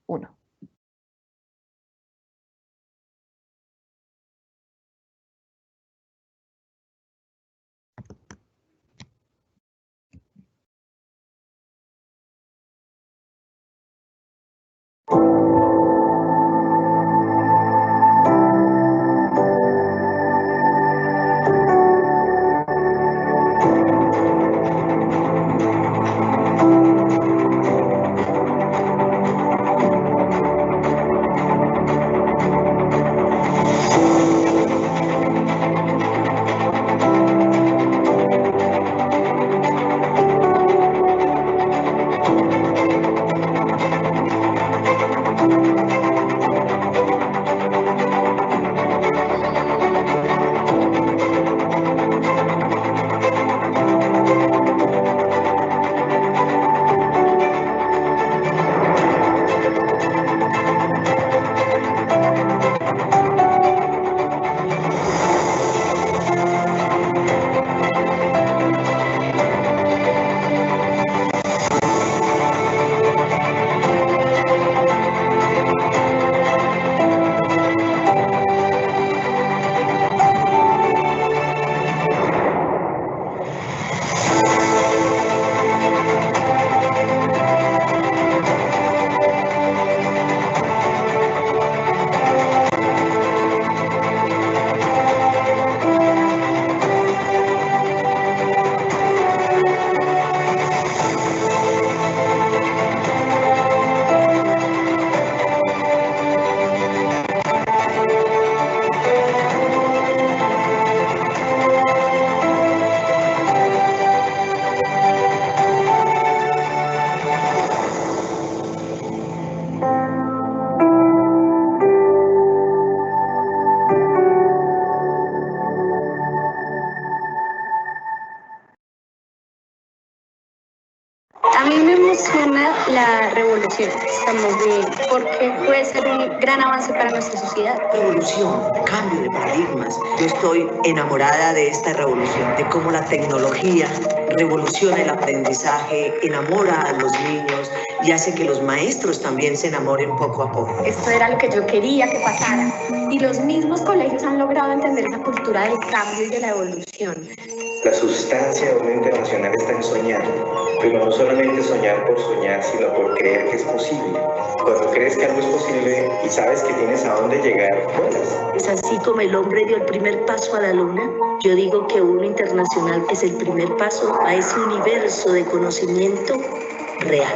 1. A mí me emociona la revolución que estamos viviendo, porque puede ser un gran avance para nuestra sociedad. Revolución, cambio de paradigmas. Yo estoy enamorada de esta revolución, de cómo la tecnología revoluciona el aprendizaje, enamora a los niños y hace que los maestros también se enamoren poco a poco. Esto era lo que yo quería que pasara. Y los mismos colegios han logrado entender esa cultura del cambio y de la evolución. La sustancia de un internacional está en soñar, pero no solamente soñar por soñar, sino por creer que es posible. Cuando crees que algo es posible y sabes que tienes a dónde llegar, vuelas. Es así como el hombre dio el primer paso a la luna. Yo digo que uno internacional es el primer paso a ese universo de conocimiento real.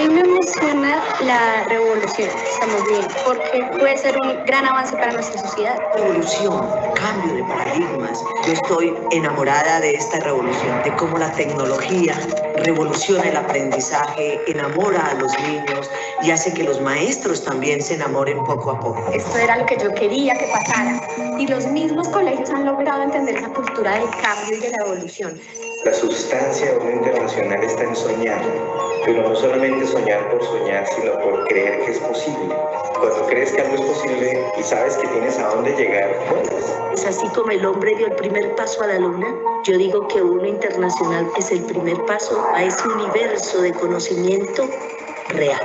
mí me emociona la revolución que estamos viviendo porque puede ser un gran avance para nuestra sociedad. Revolución, cambio de paradigmas. Yo estoy enamorada de esta revolución, de cómo la tecnología revoluciona el aprendizaje, enamora a los niños y hace que los maestros también se enamoren poco a poco. Esto era lo que yo quería que pasara. Y los mismos colegios han logrado entender esa cultura del cambio y de la evolución. La sustancia de uno internacional está en soñar, pero no solamente soñar por soñar, sino por creer que es posible. Cuando crees que algo es posible y sabes que tienes a dónde llegar, puedes. Es así como el hombre dio el primer paso a la luna. Yo digo que uno internacional es el primer paso a ese universo de conocimiento real.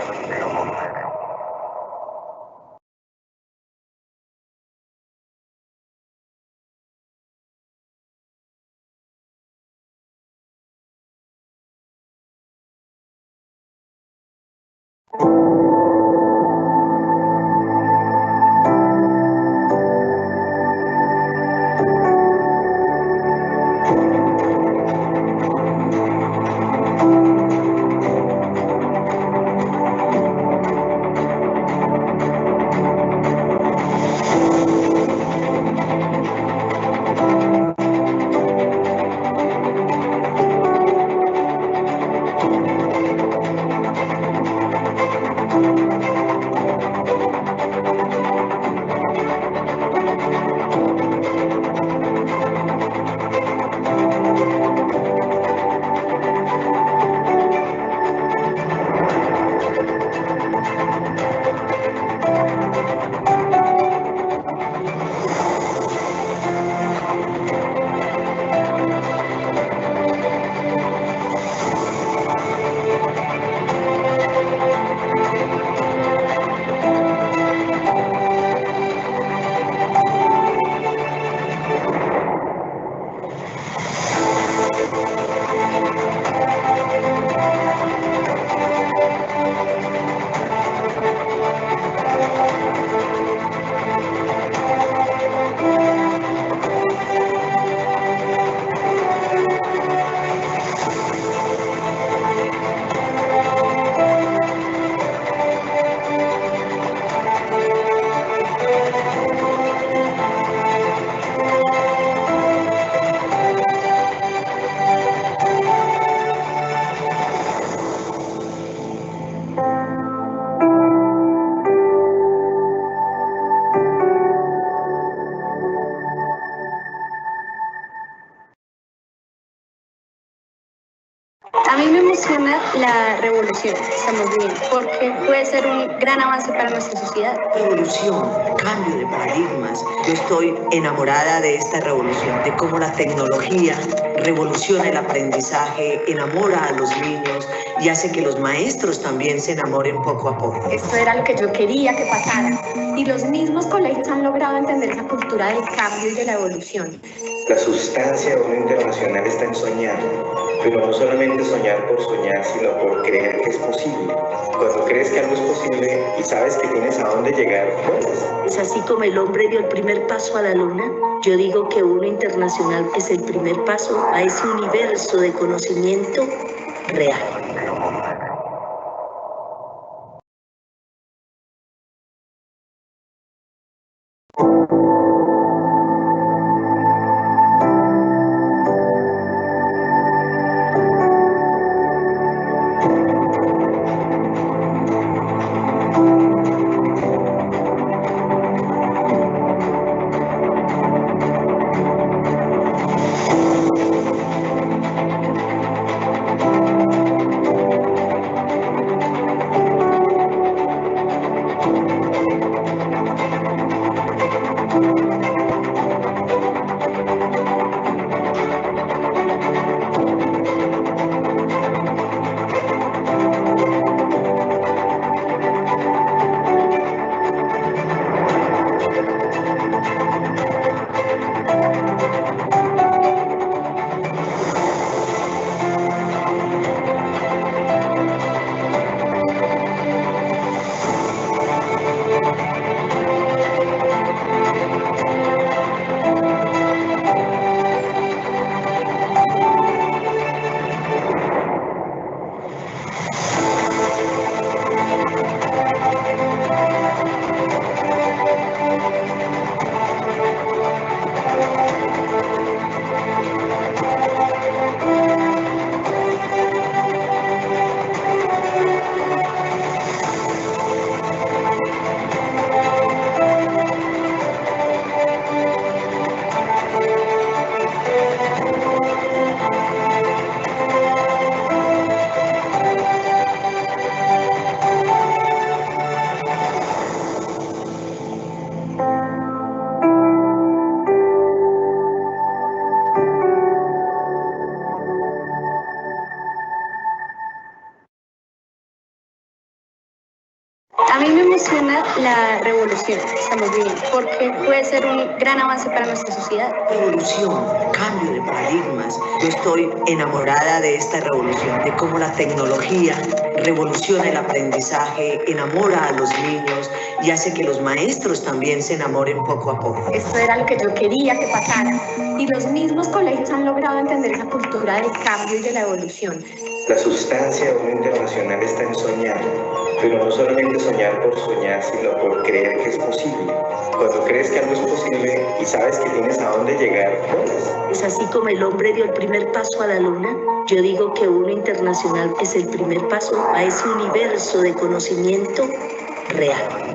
A mí me emociona la revolución que estamos viviendo porque puede ser un gran avance para nuestra sociedad. Revolución, cambio de paradigmas. Yo estoy enamorada de esta revolución, de cómo la tecnología revoluciona el aprendizaje, enamora a los niños y hace que los maestros también se enamoren poco a poco. Esto era lo que yo quería que pasara. Y los mismos colegios han logrado entender esa cultura del cambio y de la evolución. La sustancia de uno internacional está en soñar, pero no solamente soñar por soñar, sino por creer que es posible. Cuando crees que algo es posible y sabes que tienes a dónde llegar, puedes. Es así como el hombre dio el primer paso a la luna. Yo digo que uno internacional es el primer paso a ese universo de conocimiento real. emociona la revolución que estamos viviendo, porque puede ser un gran avance para nuestra sociedad. Revolución, cambio de paradigmas. Yo estoy enamorada de esta revolución, de cómo la tecnología revoluciona el aprendizaje, enamora a los niños y hace que los maestros también se enamoren poco a poco. Esto era lo que yo quería que pasara. Y los mismos colegios han logrado entender esa cultura del cambio y de la evolución. La sustancia de uno internacional está en soñar, pero no solamente soñar por soñar, sino por creer que es posible. Cuando crees que algo es posible y sabes que tienes a dónde llegar, vuelas. Es así como el hombre dio el primer paso a la luna. Yo digo que uno internacional es el primer paso a ese universo de conocimiento real.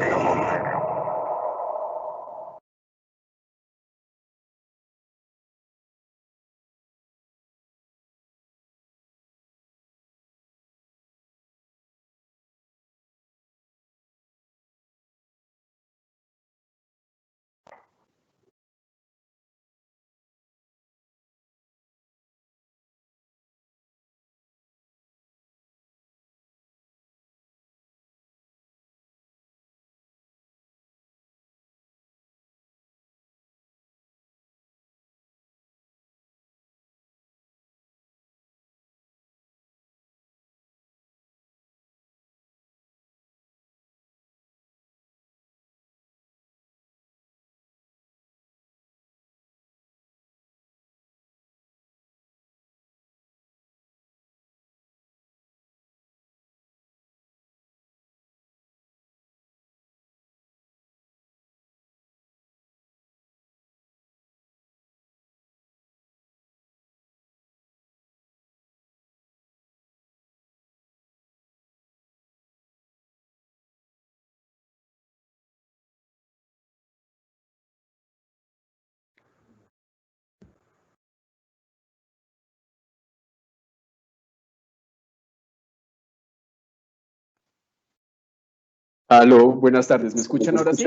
Aló, buenas tardes. ¿Me escuchan ahora sí?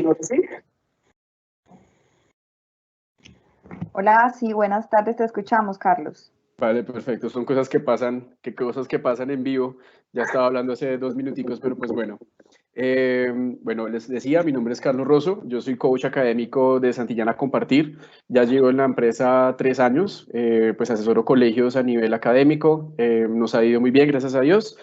Hola, sí, buenas tardes, te escuchamos, Carlos. Vale, perfecto. Son cosas que pasan, cosas que pasan en vivo. Ya estaba hablando hace 2 minuticos, pero pues bueno. Bueno, les decía, mi nombre es Carlos Rosso, yo soy coach académico de Santillana Compartir. Ya llevo en la empresa 3 años, pues asesoro colegios a nivel académico. Nos ha ido muy bien, gracias a Dios.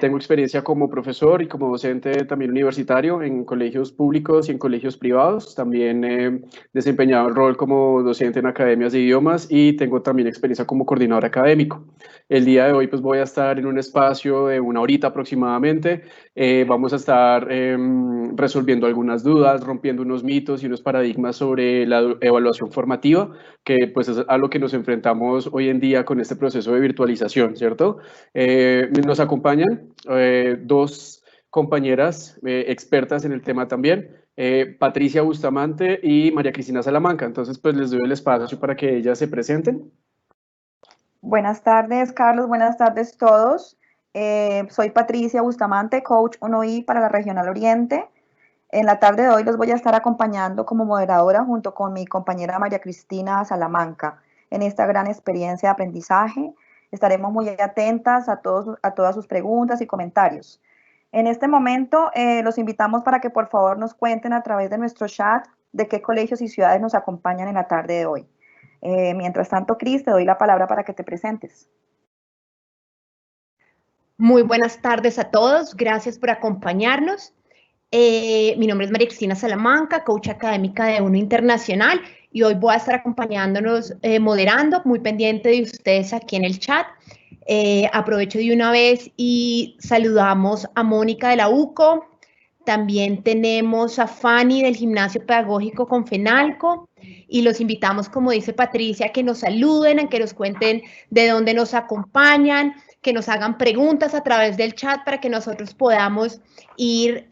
Tengo experiencia como profesor y como docente también universitario en colegios públicos y en colegios privados. También he desempeñado el rol como docente en academias de idiomas y tengo también experiencia como coordinador académico. El día de hoy pues voy a estar en un espacio de 1 horita aproximadamente. Vamos a estar resolviendo algunas dudas, rompiendo unos mitos y unos paradigmas sobre la evaluación formativa, que pues es a lo que nos enfrentamos hoy en día con este proceso de virtualización, ¿cierto? Nos acompañan dos compañeras expertas en el tema también, Patricia Bustamante y María Cristina Salamanca. Entonces, pues les doy el espacio para que ellas se presenten. Buenas tardes, Carlos, buenas tardes todos. Soy Patricia Bustamante, coach 1I para la Regional Oriente. En la tarde de hoy los voy a estar acompañando como moderadora junto con mi compañera María Cristina Salamanca en esta gran experiencia de aprendizaje. Estaremos muy atentas a todas sus preguntas y comentarios. En este momento los invitamos para que por favor nos cuenten a través de nuestro chat de qué colegios y ciudades nos acompañan en la tarde de hoy. Mientras tanto, Cris, te doy la palabra para que te presentes. Muy buenas tardes a todos, gracias por acompañarnos. Mi nombre es María Cristina Salamanca, coach académica de UNO Internacional, y hoy voy a estar acompañándonos, moderando, muy pendiente de ustedes aquí en el chat. Aprovecho de una vez y saludamos a Mónica de la UCO, también tenemos a Fanny del Gimnasio Pedagógico Confenalco, y los invitamos, como dice Patricia, a que nos saluden, a que nos cuenten de dónde nos acompañan, que nos hagan preguntas a través del chat para que nosotros podamos ir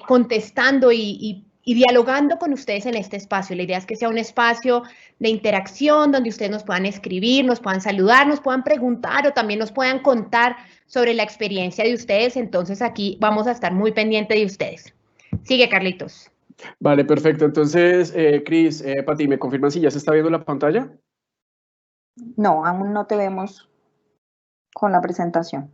contestando y dialogando con ustedes en este espacio. La idea es que sea un espacio de interacción donde ustedes nos puedan escribir, nos puedan saludar, nos puedan preguntar o también nos puedan contar sobre la experiencia de ustedes. Entonces aquí vamos a estar muy pendientes de ustedes. Sigue, Carlitos. Vale, perfecto. Entonces, Cris, Pati, ¿me confirman si ya se está viendo la pantalla? No, aún no te vemos con la presentación.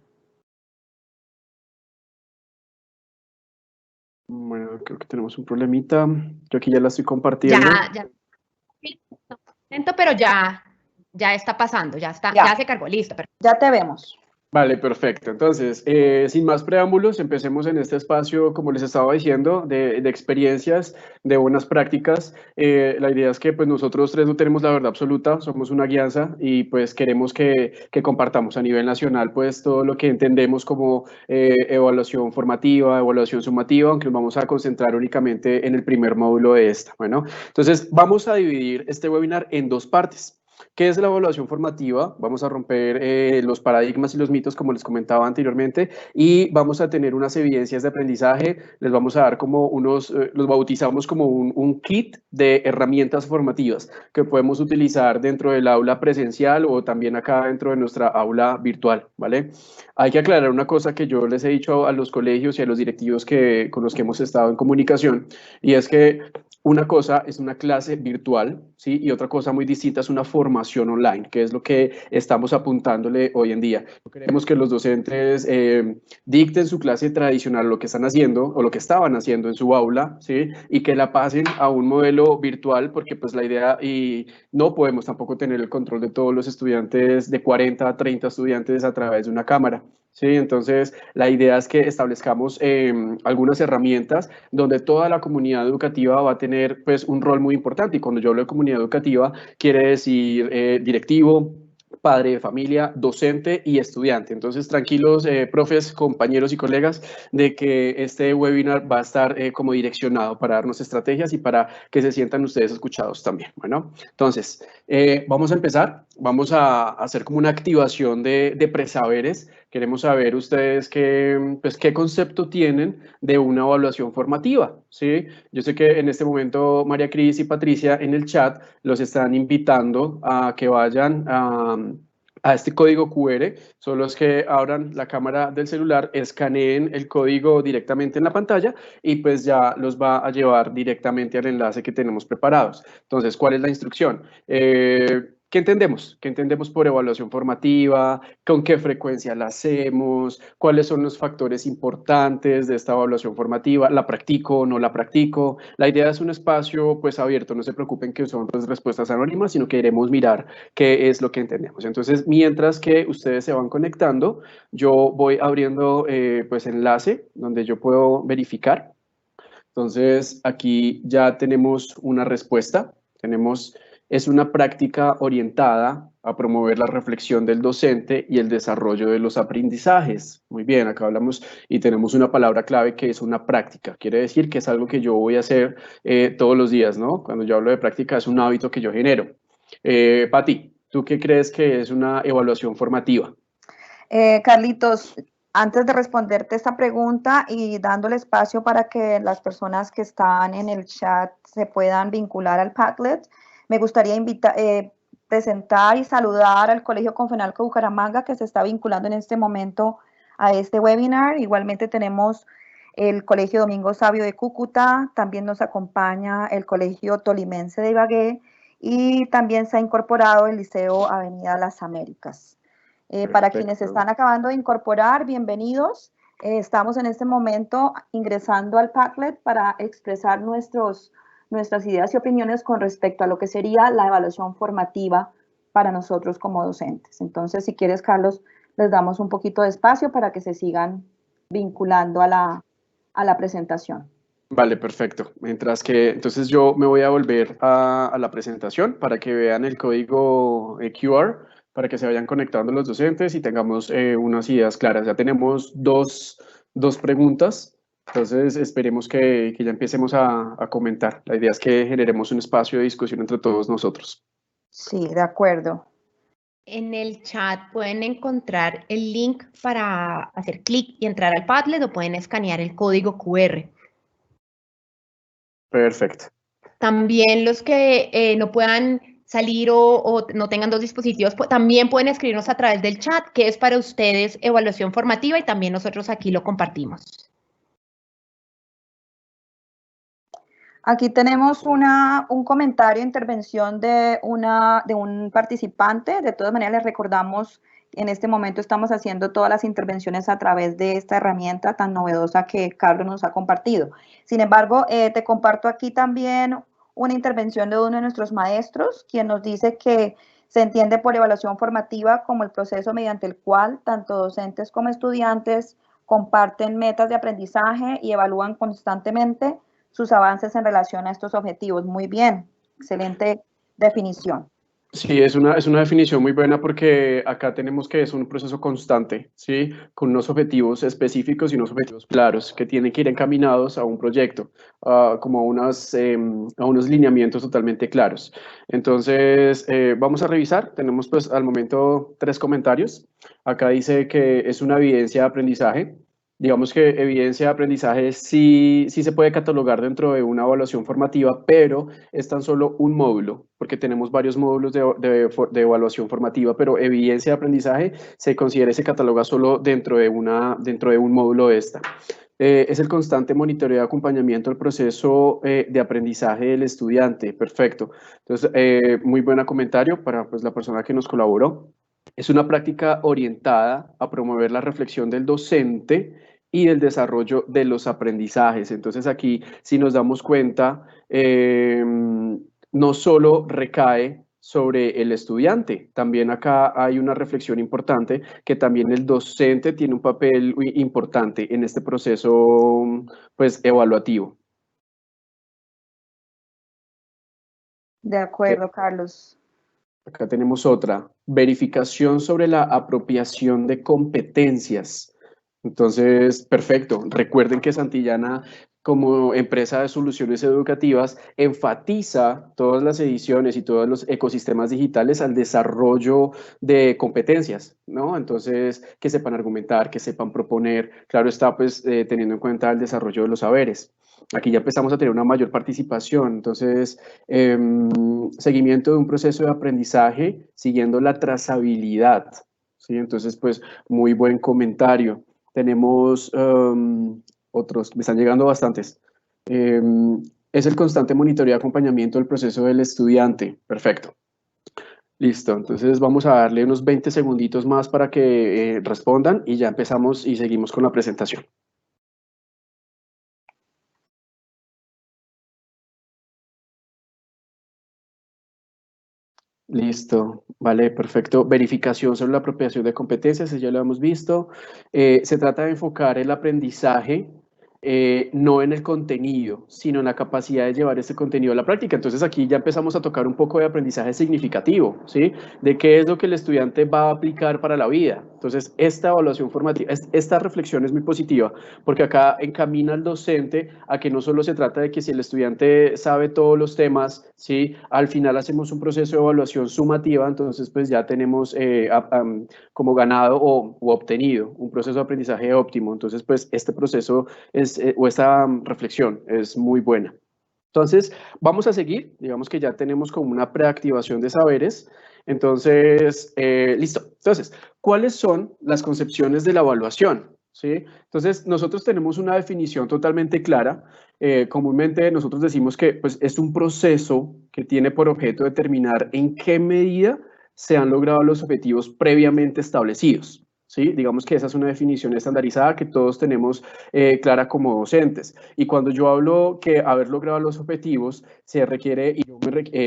Bueno, creo que tenemos un problemita. Yo aquí ya la estoy compartiendo. Ya. Sí, lento, pero ya está pasando, ya se cargó, listo. Ya te vemos. Vale, perfecto. Entonces, sin más preámbulos, empecemos en este espacio, como les estaba diciendo, de experiencias, de buenas prácticas. La idea es que pues, nosotros tres no tenemos la verdad absoluta, somos una guianza y pues queremos que compartamos a nivel nacional pues todo lo que entendemos como evaluación formativa, evaluación sumativa, aunque nos vamos a concentrar únicamente en el primer módulo de esta. Bueno, entonces vamos a dividir este webinar en dos partes. ¿Qué es la evaluación formativa? Vamos a romper los paradigmas y los mitos, como les comentaba anteriormente, y vamos a tener unas evidencias de aprendizaje. Les vamos a dar como los bautizamos como un kit de herramientas formativas que podemos utilizar dentro del aula presencial o también acá dentro de nuestra aula virtual, ¿vale? Hay que aclarar una cosa que yo les he dicho a los colegios y a los directivos con los que hemos estado en comunicación, y es que una cosa es una clase virtual, ¿sí? Y otra cosa muy distinta es una formación online, que es lo que estamos apuntándole hoy en día. Queremos que los docentes dicten su clase tradicional, lo que están haciendo o lo que estaban haciendo en su aula, ¿sí? Y que la pasen a un modelo virtual, porque pues la idea, y no podemos tampoco tener el control de todos los estudiantes, de 40 a 30 estudiantes a través de una cámara. Sí, entonces la idea es que establezcamos algunas herramientas donde toda la comunidad educativa va a tener pues un rol muy importante, y cuando yo hablo de comunidad educativa quiere decir directivo, padre de familia, docente y estudiante. Entonces, tranquilos, profes, compañeros y colegas, de que este webinar va a estar como direccionado para darnos estrategias y para que se sientan ustedes escuchados también. Bueno, entonces, vamos a empezar. Vamos a hacer como una activación de presaberes. Queremos saber ustedes qué concepto tienen de una evaluación formativa, ¿sí? Yo sé que en este momento María Cris y Patricia en el chat los están invitando a que vayan a este código QR. Son los que abran la cámara del celular, escaneen el código directamente en la pantalla y pues ya los va a llevar directamente al enlace que tenemos preparados. Entonces, ¿cuál es la instrucción? ¿Qué entendemos? ¿Qué entendemos por evaluación formativa? ¿Con qué frecuencia la hacemos? ¿Cuáles son los factores importantes de esta evaluación formativa? ¿La practico o no la practico? La idea es un espacio pues abierto, no se preocupen que son pues, respuestas anónimas, sino que queremos mirar qué es lo que entendemos. Entonces, mientras que ustedes se van conectando, yo voy abriendo pues enlace donde yo puedo verificar. Entonces, aquí ya tenemos una respuesta. Es una práctica orientada a promover la reflexión del docente y el desarrollo de los aprendizajes. Muy bien, acá hablamos y tenemos una palabra clave que es una práctica. Quiere decir que es algo que yo voy a hacer todos los días, ¿no? Cuando yo hablo de práctica es un hábito que yo genero. Pati, ¿tú qué crees que es una evaluación formativa? Carlitos, antes de responderte esta pregunta y dándole espacio para que las personas que están en el chat se puedan vincular al Padlet, me gustaría presentar y saludar al Colegio Confenalco Bucaramanga, que se está vinculando en este momento a este webinar. Igualmente tenemos el Colegio Domingo Sabio de Cúcuta, también nos acompaña el Colegio Tolimense de Ibagué y también se ha incorporado el Liceo Avenida Las Américas. Para quienes se están acabando de incorporar, bienvenidos. Estamos en este momento ingresando al Padlet para expresar nuestras ideas y opiniones con respecto a lo que sería la evaluación formativa para nosotros como docentes. Entonces, si quieres, Carlos, les damos un poquito de espacio para que se sigan vinculando a la presentación. Vale, perfecto. Mientras que, entonces yo me voy a volver a la presentación para que vean el código QR, para que se vayan conectando los docentes y tengamos unas ideas claras. Ya tenemos dos preguntas. Entonces, esperemos que ya empecemos a comentar. La idea es que generemos un espacio de discusión entre todos nosotros. Sí, de acuerdo. En el chat pueden encontrar el link para hacer clic y entrar al Padlet o pueden escanear el código QR. Perfecto. También los que no puedan salir o no tengan dos dispositivos, también pueden escribirnos a través del chat, que es para ustedes evaluación formativa, y también nosotros aquí lo compartimos. Aquí tenemos un comentario, intervención de un participante. De todas maneras, les recordamos, en este momento estamos haciendo todas las intervenciones a través de esta herramienta tan novedosa que Carlos nos ha compartido. Sin embargo, te comparto aquí también una intervención de uno de nuestros maestros, quien nos dice que se entiende por evaluación formativa como el proceso mediante el cual tanto docentes como estudiantes comparten metas de aprendizaje y evalúan constantemente sus avances en relación a estos objetivos. Muy bien, excelente definición. Sí, es una definición muy buena porque acá tenemos que es un proceso constante, ¿sí? Con unos objetivos específicos y unos objetivos claros que tienen que ir encaminados a un proyecto, como a unos lineamientos totalmente claros. Entonces, vamos a revisar. Tenemos pues al momento 3 comentarios. Acá dice que es una evidencia de aprendizaje. Digamos que evidencia de aprendizaje sí se puede catalogar dentro de una evaluación formativa, pero es tan solo un módulo, porque tenemos varios módulos de evaluación formativa, pero evidencia de aprendizaje se considera y se cataloga solo dentro de un módulo de esta. Es el constante monitoreo y acompañamiento del proceso de aprendizaje del estudiante. Perfecto. Entonces, muy buen comentario para pues, la persona que nos colaboró. Es una práctica orientada a promover la reflexión del docente y el desarrollo de los aprendizajes. Entonces aquí, si nos damos cuenta, no solo recae sobre el estudiante, también acá hay una reflexión importante que también el docente tiene un papel importante en este proceso pues, evaluativo. De acuerdo, Carlos. Acá tenemos otra, verificación sobre la apropiación de competencias. Entonces, perfecto. Recuerden que Santillana, como empresa de soluciones educativas, enfatiza todas las ediciones y todos los ecosistemas digitales al desarrollo de competencias, ¿no? Entonces, que sepan argumentar, que sepan proponer. Claro está, pues, teniendo en cuenta el desarrollo de los saberes. Aquí ya empezamos a tener una mayor participación. Entonces, seguimiento de un proceso de aprendizaje siguiendo la trazabilidad, ¿sí? Entonces, pues, muy buen comentario. Tenemos otros, me están llegando bastantes. Es el constante monitoreo y acompañamiento del proceso del estudiante. Perfecto. Listo, entonces vamos a darle unos 20 segunditos más para que respondan y ya empezamos y seguimos con la presentación. Listo, vale, perfecto. Verificación sobre la apropiación de competencias, eso ya lo hemos visto. Se trata de enfocar el aprendizaje no en el contenido, sino en la capacidad de llevar ese contenido a la práctica. Entonces aquí ya empezamos a tocar un poco de aprendizaje significativo, ¿sí? De qué es lo que el estudiante va a aplicar para la vida. Entonces esta evaluación formativa, esta reflexión es muy positiva, porque acá encamina al docente a que no solo se trata de que si el estudiante sabe todos los temas, ¿sí? Al final hacemos un proceso de evaluación sumativa, entonces pues ya tenemos como ganado o obtenido un proceso de aprendizaje óptimo. Entonces pues este proceso o esta reflexión es muy buena. Entonces, vamos a seguir, digamos que ya tenemos como una preactivación de saberes. Entonces, listo. Entonces, ¿cuáles son las concepciones de la evaluación? ¿Sí? Entonces, nosotros tenemos una definición totalmente clara. Comúnmente nosotros decimos que pues, es un proceso que tiene por objeto determinar en qué medida se han logrado los objetivos previamente establecidos. ¿Sí? Digamos que esa es una definición estandarizada que todos tenemos clara como docentes. Y cuando yo hablo que haber logrado los objetivos, se requiere, y yo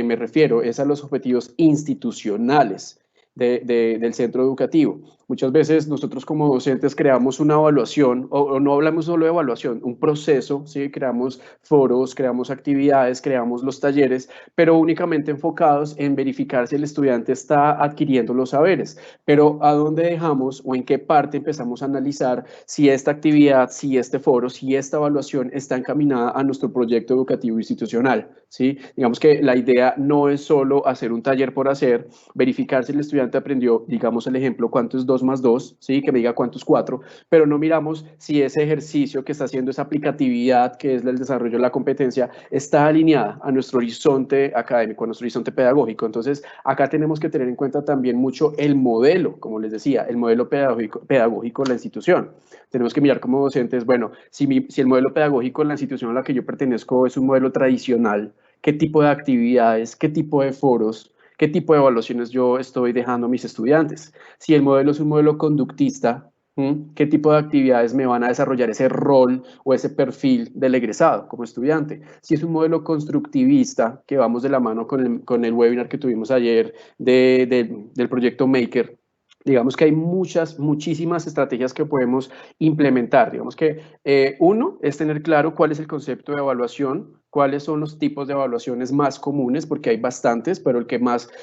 me refiero, es a los objetivos institucionales del centro educativo. Muchas veces nosotros como docentes creamos una evaluación, o no hablamos solo de evaluación, un proceso, ¿sí? Creamos foros, creamos actividades, creamos los talleres, pero únicamente enfocados en verificar si el estudiante está adquiriendo los saberes. Pero ¿a dónde dejamos o en qué parte empezamos a analizar si esta actividad, si este foro, si esta evaluación está encaminada a nuestro proyecto educativo institucional? ¿Sí? Digamos que la idea no es solo hacer un taller por hacer, verificar si el estudiante aprendió, digamos el ejemplo, cuánto es 2 2 más 2, ¿sí? Que me diga cuánto es 4, pero no miramos si ese ejercicio que está haciendo, esa aplicatividad que es el desarrollo de la competencia, está alineada a nuestro horizonte académico, a nuestro horizonte pedagógico. Entonces, acá tenemos que tener en cuenta también mucho el modelo, como les decía, el modelo pedagógico de la institución. Tenemos que mirar como docentes, bueno, si el modelo pedagógico de la institución a la que yo pertenezco es un modelo tradicional, ¿qué tipo de actividades, qué tipo de foros, qué tipo de evaluaciones yo estoy dejando a mis estudiantes? Si el modelo es un modelo conductista, ¿qué tipo de actividades me van a desarrollar ese rol o ese perfil del egresado como estudiante? Si es un modelo constructivista, que vamos de la mano con el webinar que tuvimos ayer del proyecto Maker, digamos que hay muchísimas estrategias que podemos implementar. Digamos que uno es tener claro cuál es el concepto de evaluación, cuáles son los tipos de evaluaciones más comunes, porque hay bastantes, pero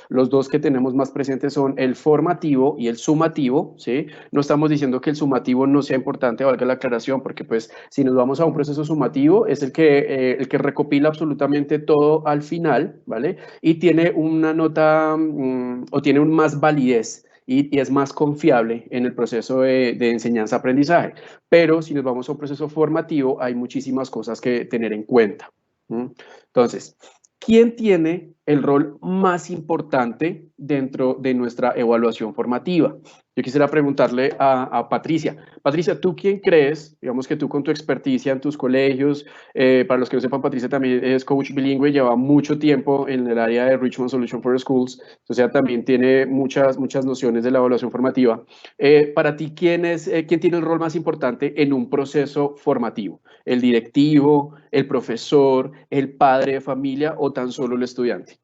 los dos que tenemos más presentes son el formativo y el sumativo, ¿sí? No estamos diciendo que el sumativo no sea importante, valga la aclaración, porque pues si nos vamos a un proceso sumativo es el que recopila absolutamente todo al final, ¿vale? Y tiene una nota o tiene un más validez. Y es más confiable en el proceso de enseñanza-aprendizaje. Pero si nos vamos a un proceso formativo, hay muchísimas cosas que tener en cuenta. Entonces, ¿quién tiene el rol más importante dentro de nuestra evaluación formativa? Yo quisiera preguntarle a Patricia. Patricia, ¿tú quién crees? Digamos que tú con tu experticia en tus colegios, para los que no sepan, Patricia también es coach bilingüe, lleva mucho tiempo en el área de Richmond Solution for Schools, entonces ella también tiene muchas nociones de la evaluación formativa. Para ti, ¿quién tiene el rol más importante en un proceso formativo? ¿El directivo, el profesor, el padre de familia o tan solo el estudiante?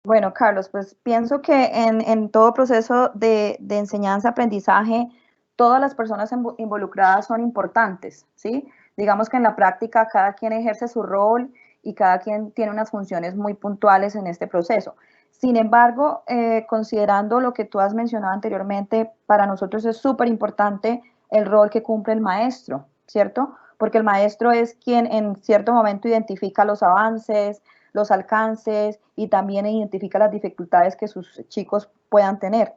Bueno, Carlos, pues pienso que en todo proceso de enseñanza-aprendizaje, todas las personas involucradas son importantes, ¿sí? Digamos que en la práctica cada quien ejerce su rol y cada quien tiene unas funciones muy puntuales en este proceso. Sin embargo, considerando lo que tú has mencionado anteriormente, para nosotros es súper importante el rol que cumple el maestro, ¿cierto? Porque el maestro es quien en cierto momento identifica los avances, los alcances y también identifica las dificultades que sus chicos puedan tener.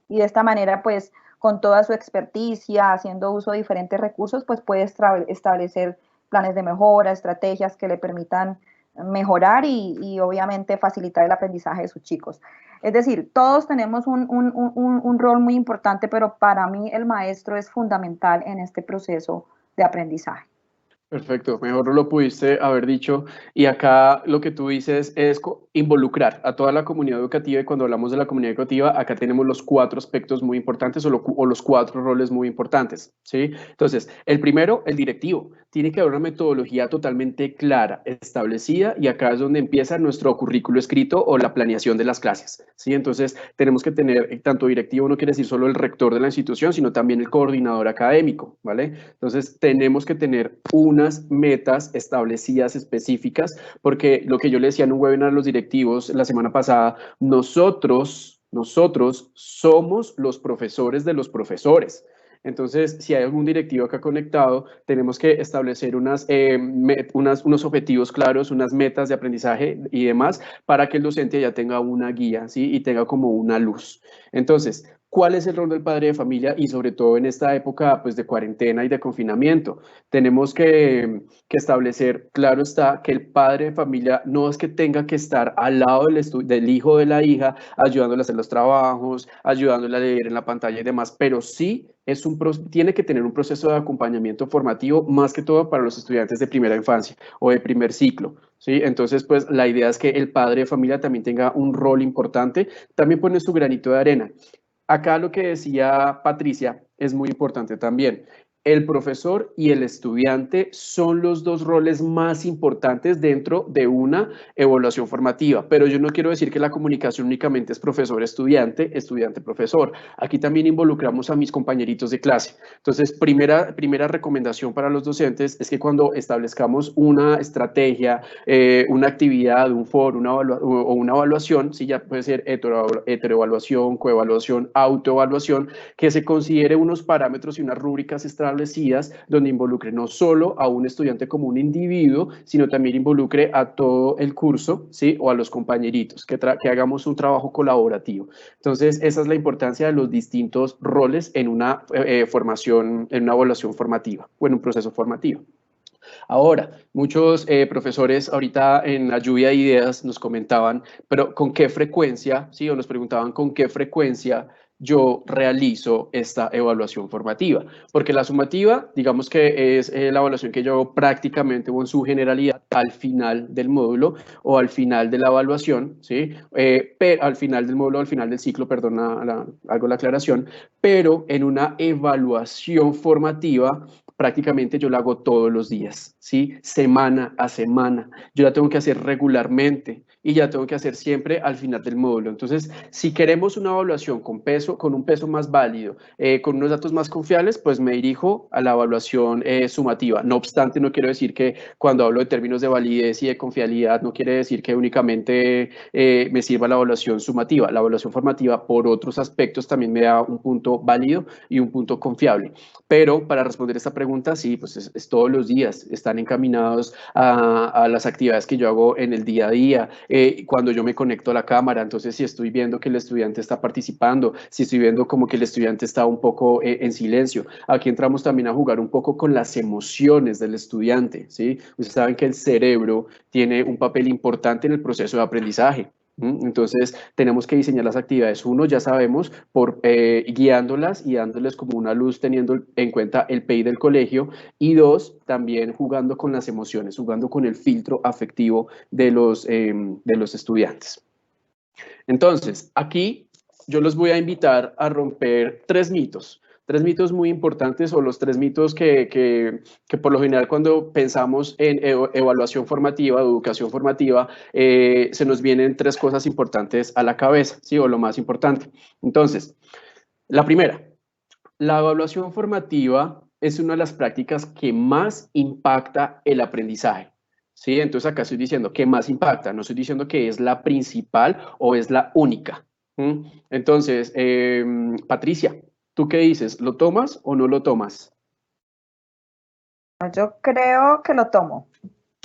Y de esta manera, pues, con toda su experticia, haciendo uso de diferentes recursos, pues puede establecer planes de mejora, estrategias que le permitan mejorar y obviamente facilitar el aprendizaje de sus chicos. Es decir, todos tenemos un rol muy importante, pero para mí el maestro es fundamental en este proceso de aprendizaje. Perfecto, mejor no lo pudiste haber dicho. Y acá lo que tú dices es involucrar a toda la comunidad educativa, y cuando hablamos de la comunidad educativa, acá tenemos los 4 aspectos muy importantes o los 4 roles muy importantes, ¿sí? Entonces, el primero, el directivo. Tiene que haber una metodología totalmente clara, establecida, y acá es donde empieza nuestro currículo escrito o la planeación de las clases, ¿sí? Entonces, tenemos que tener, tanto directivo no quiere decir solo el rector de la institución, sino también el coordinador académico, ¿vale? Entonces, tenemos que tener unas metas establecidas específicas, porque lo que yo le decía en un webinar a los directivos la semana pasada, nosotros somos los profesores de los profesores. Entonces, si hay algún directivo acá conectado, tenemos que establecer unos objetivos claros, unas metas de aprendizaje y demás, para que el docente ya tenga una guía, ¿sí? Y tenga como una luz. Entonces, ¿cuál es el rol del padre de familia? Y sobre todo en esta época pues, de cuarentena y de confinamiento, tenemos que establecer, claro está, que el padre de familia no es que tenga que estar al lado del hijo o de la hija, ayudándole a hacer los trabajos, ayudándole a leer en la pantalla y demás, pero sí tiene que tener un proceso de acompañamiento formativo, más que todo para los estudiantes de primera infancia o de primer ciclo, ¿sí? Entonces, pues la idea es que el padre de familia también tenga un rol importante, también pone su granito de arena. Acá lo que decía Patricia es muy importante también. El profesor y el estudiante son los 2 roles más importantes dentro de una evaluación formativa, pero yo no quiero decir que la comunicación únicamente es profesor-estudiante, estudiante-profesor. Aquí también involucramos a mis compañeritos de clase. Entonces, primera recomendación para los docentes es que cuando establezcamos una estrategia, una actividad, un foro, una evaluación, si ya puede ser heteroevaluación, coevaluación, autoevaluación, que se considere unos parámetros y unas rúbricas establecidas donde involucre no solo a un estudiante como un individuo, sino también involucre a todo el curso, ¿sí? O a los compañeritos, que hagamos un trabajo colaborativo. Entonces, esa es la importancia de los distintos roles en una formación, en una evaluación formativa o en un proceso formativo. Ahora, muchos profesores ahorita en la lluvia de ideas nos comentaban, pero ¿con qué frecuencia, sí? O nos preguntaban con qué frecuencia yo realizo esta evaluación formativa, porque la sumativa, digamos que es la evaluación que yo hago prácticamente o en su generalidad al final del módulo o al final de la evaluación, ¿sí? Al final del módulo, al final del ciclo, perdón, hago la aclaración, pero en una evaluación formativa prácticamente yo la hago todos los días, ¿sí? Semana a semana. Yo la tengo que hacer regularmente y ya tengo que hacer siempre al final del módulo. Entonces, si queremos una evaluación con peso, con un peso más válido, con unos datos más confiables, pues me dirijo a la evaluación sumativa. No obstante, no quiero decir que cuando hablo de términos de validez y de confiabilidad, no quiere decir que únicamente me sirva la evaluación sumativa. La evaluación formativa, por otros aspectos, también me da un punto válido y un punto confiable. Pero para responder esta pregunta, sí, pues es todos los días, están encaminados a las actividades que yo hago en el día a día, cuando yo me conecto a la cámara, entonces si estoy viendo que el estudiante está participando, si estoy viendo como que el estudiante está un poco en silencio. Aquí entramos también a jugar un poco con las emociones del estudiante, ¿sí? Ustedes saben que el cerebro tiene un papel importante en el proceso de aprendizaje. Entonces tenemos que diseñar las actividades, uno ya sabemos, por guiándolas y dándoles como una luz teniendo en cuenta el PEI del colegio, y dos, también jugando con las emociones, jugando con el filtro afectivo de los estudiantes. Entonces, aquí yo los voy a invitar a romper tres mitos muy importantes, o los tres mitos que por lo general cuando pensamos en evaluación formativa, educación formativa, se nos vienen tres cosas importantes a la cabeza, ¿sí? O lo más importante. Entonces, la primera, la evaluación formativa es una de las prácticas que más impacta el aprendizaje. ¿Sí? Entonces acá estoy diciendo que más impacta, no estoy diciendo que es la principal o es la única. Entonces, Patricia, ¿tú qué dices? ¿Lo tomas o no lo tomas? Yo creo que lo tomo.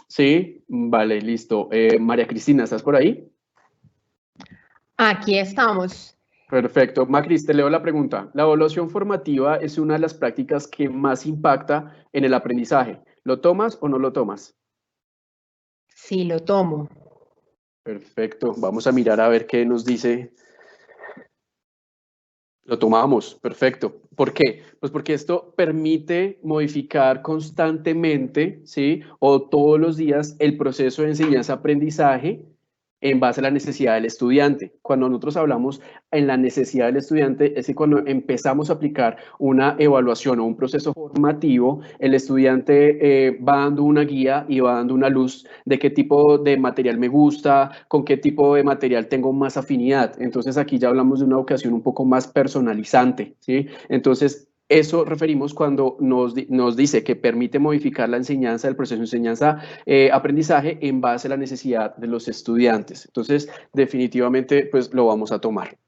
Sí, vale, listo. María Cristina, ¿estás por ahí? Aquí estamos. Perfecto. Macris, te leo la pregunta. La evaluación formativa es una de las prácticas que más impacta en el aprendizaje. ¿Lo tomas o no lo tomas? Sí, lo tomo. Perfecto. Vamos a mirar a ver qué nos dice. Lo tomamos, perfecto. ¿Por qué? Pues porque esto permite modificar constantemente, ¿sí? O todos los días el proceso de enseñanza-aprendizaje en base a la necesidad del estudiante. Cuando nosotros hablamos en la necesidad del estudiante, es que cuando empezamos a aplicar una evaluación o un proceso formativo, el estudiante va dando una guía y va dando una luz de qué tipo de material me gusta, con qué tipo de material tengo más afinidad. Entonces aquí ya hablamos de una educación un poco más personalizante, ¿sí? Entonces, eso referimos cuando nos dice que permite modificar la enseñanza, el proceso de enseñanza-aprendizaje en base a la necesidad de los estudiantes. Entonces, definitivamente, pues lo vamos a tomar.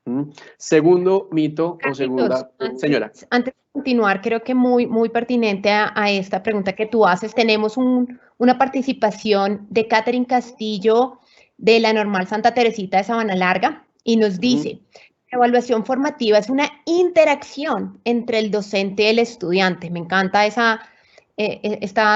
Segundo mito o segunda... Señora. Antes de continuar, creo que muy pertinente a esta pregunta que tú haces, tenemos una participación de Catherine Castillo de la Normal Santa Teresita de Sabana Larga y nos dice... La evaluación formativa es una interacción entre el docente y el estudiante. Me encanta esta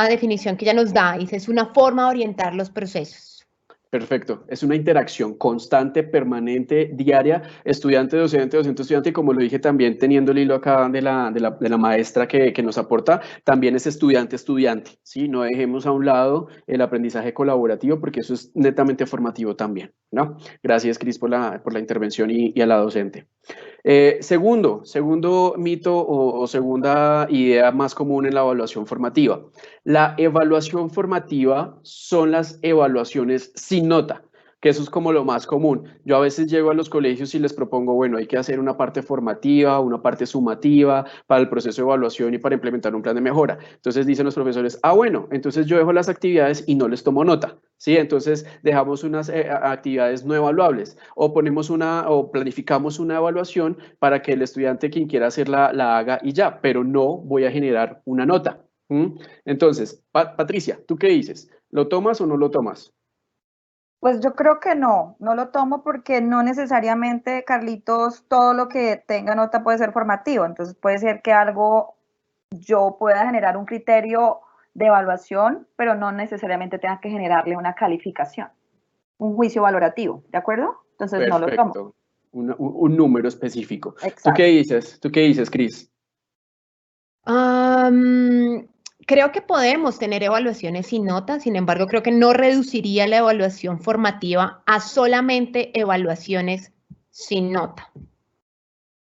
definición que ella nos da. Dice, es una forma de orientar los procesos. Perfecto. Es una interacción constante, permanente, diaria, estudiante-docente, docente-estudiante, y como lo dije también teniendo el hilo acá de la maestra que nos aporta, también es estudiante-estudiante, ¿sí? No dejemos a un lado el aprendizaje colaborativo porque eso es netamente formativo también, ¿no? Gracias, Cris, por la intervención y a la docente. Segundo mito o segunda idea más común en la evaluación formativa. La evaluación formativa son las evaluaciones sin nota. que eso es como lo más común. Yo a veces llego a los colegios y les propongo, bueno, hay que hacer una parte formativa, una parte sumativa para el proceso de evaluación y para implementar un plan de mejora. Entonces dicen los profesores, bueno, entonces yo dejo las actividades y no les tomo nota, ¿sí? Entonces dejamos unas actividades no evaluables o ponemos o planificamos una evaluación para que el estudiante quien quiera hacerla la haga y ya, pero no voy a generar una nota. Entonces, Patricia, ¿tú qué dices? ¿Lo tomas o no lo tomas? Pues yo creo que no lo tomo porque no necesariamente, Carlitos, todo lo que tenga nota puede ser formativo. Entonces puede ser que algo yo pueda generar un criterio de evaluación, pero no necesariamente tenga que generarle una calificación, un juicio valorativo, ¿de acuerdo? Entonces Perfecto. no lo tomo. Un número específico. Exacto. ¿Tú qué dices? ¿Tú qué dices, Cris? Creo que podemos tener evaluaciones sin nota, sin embargo, creo que no reduciría la evaluación formativa a solamente evaluaciones sin nota.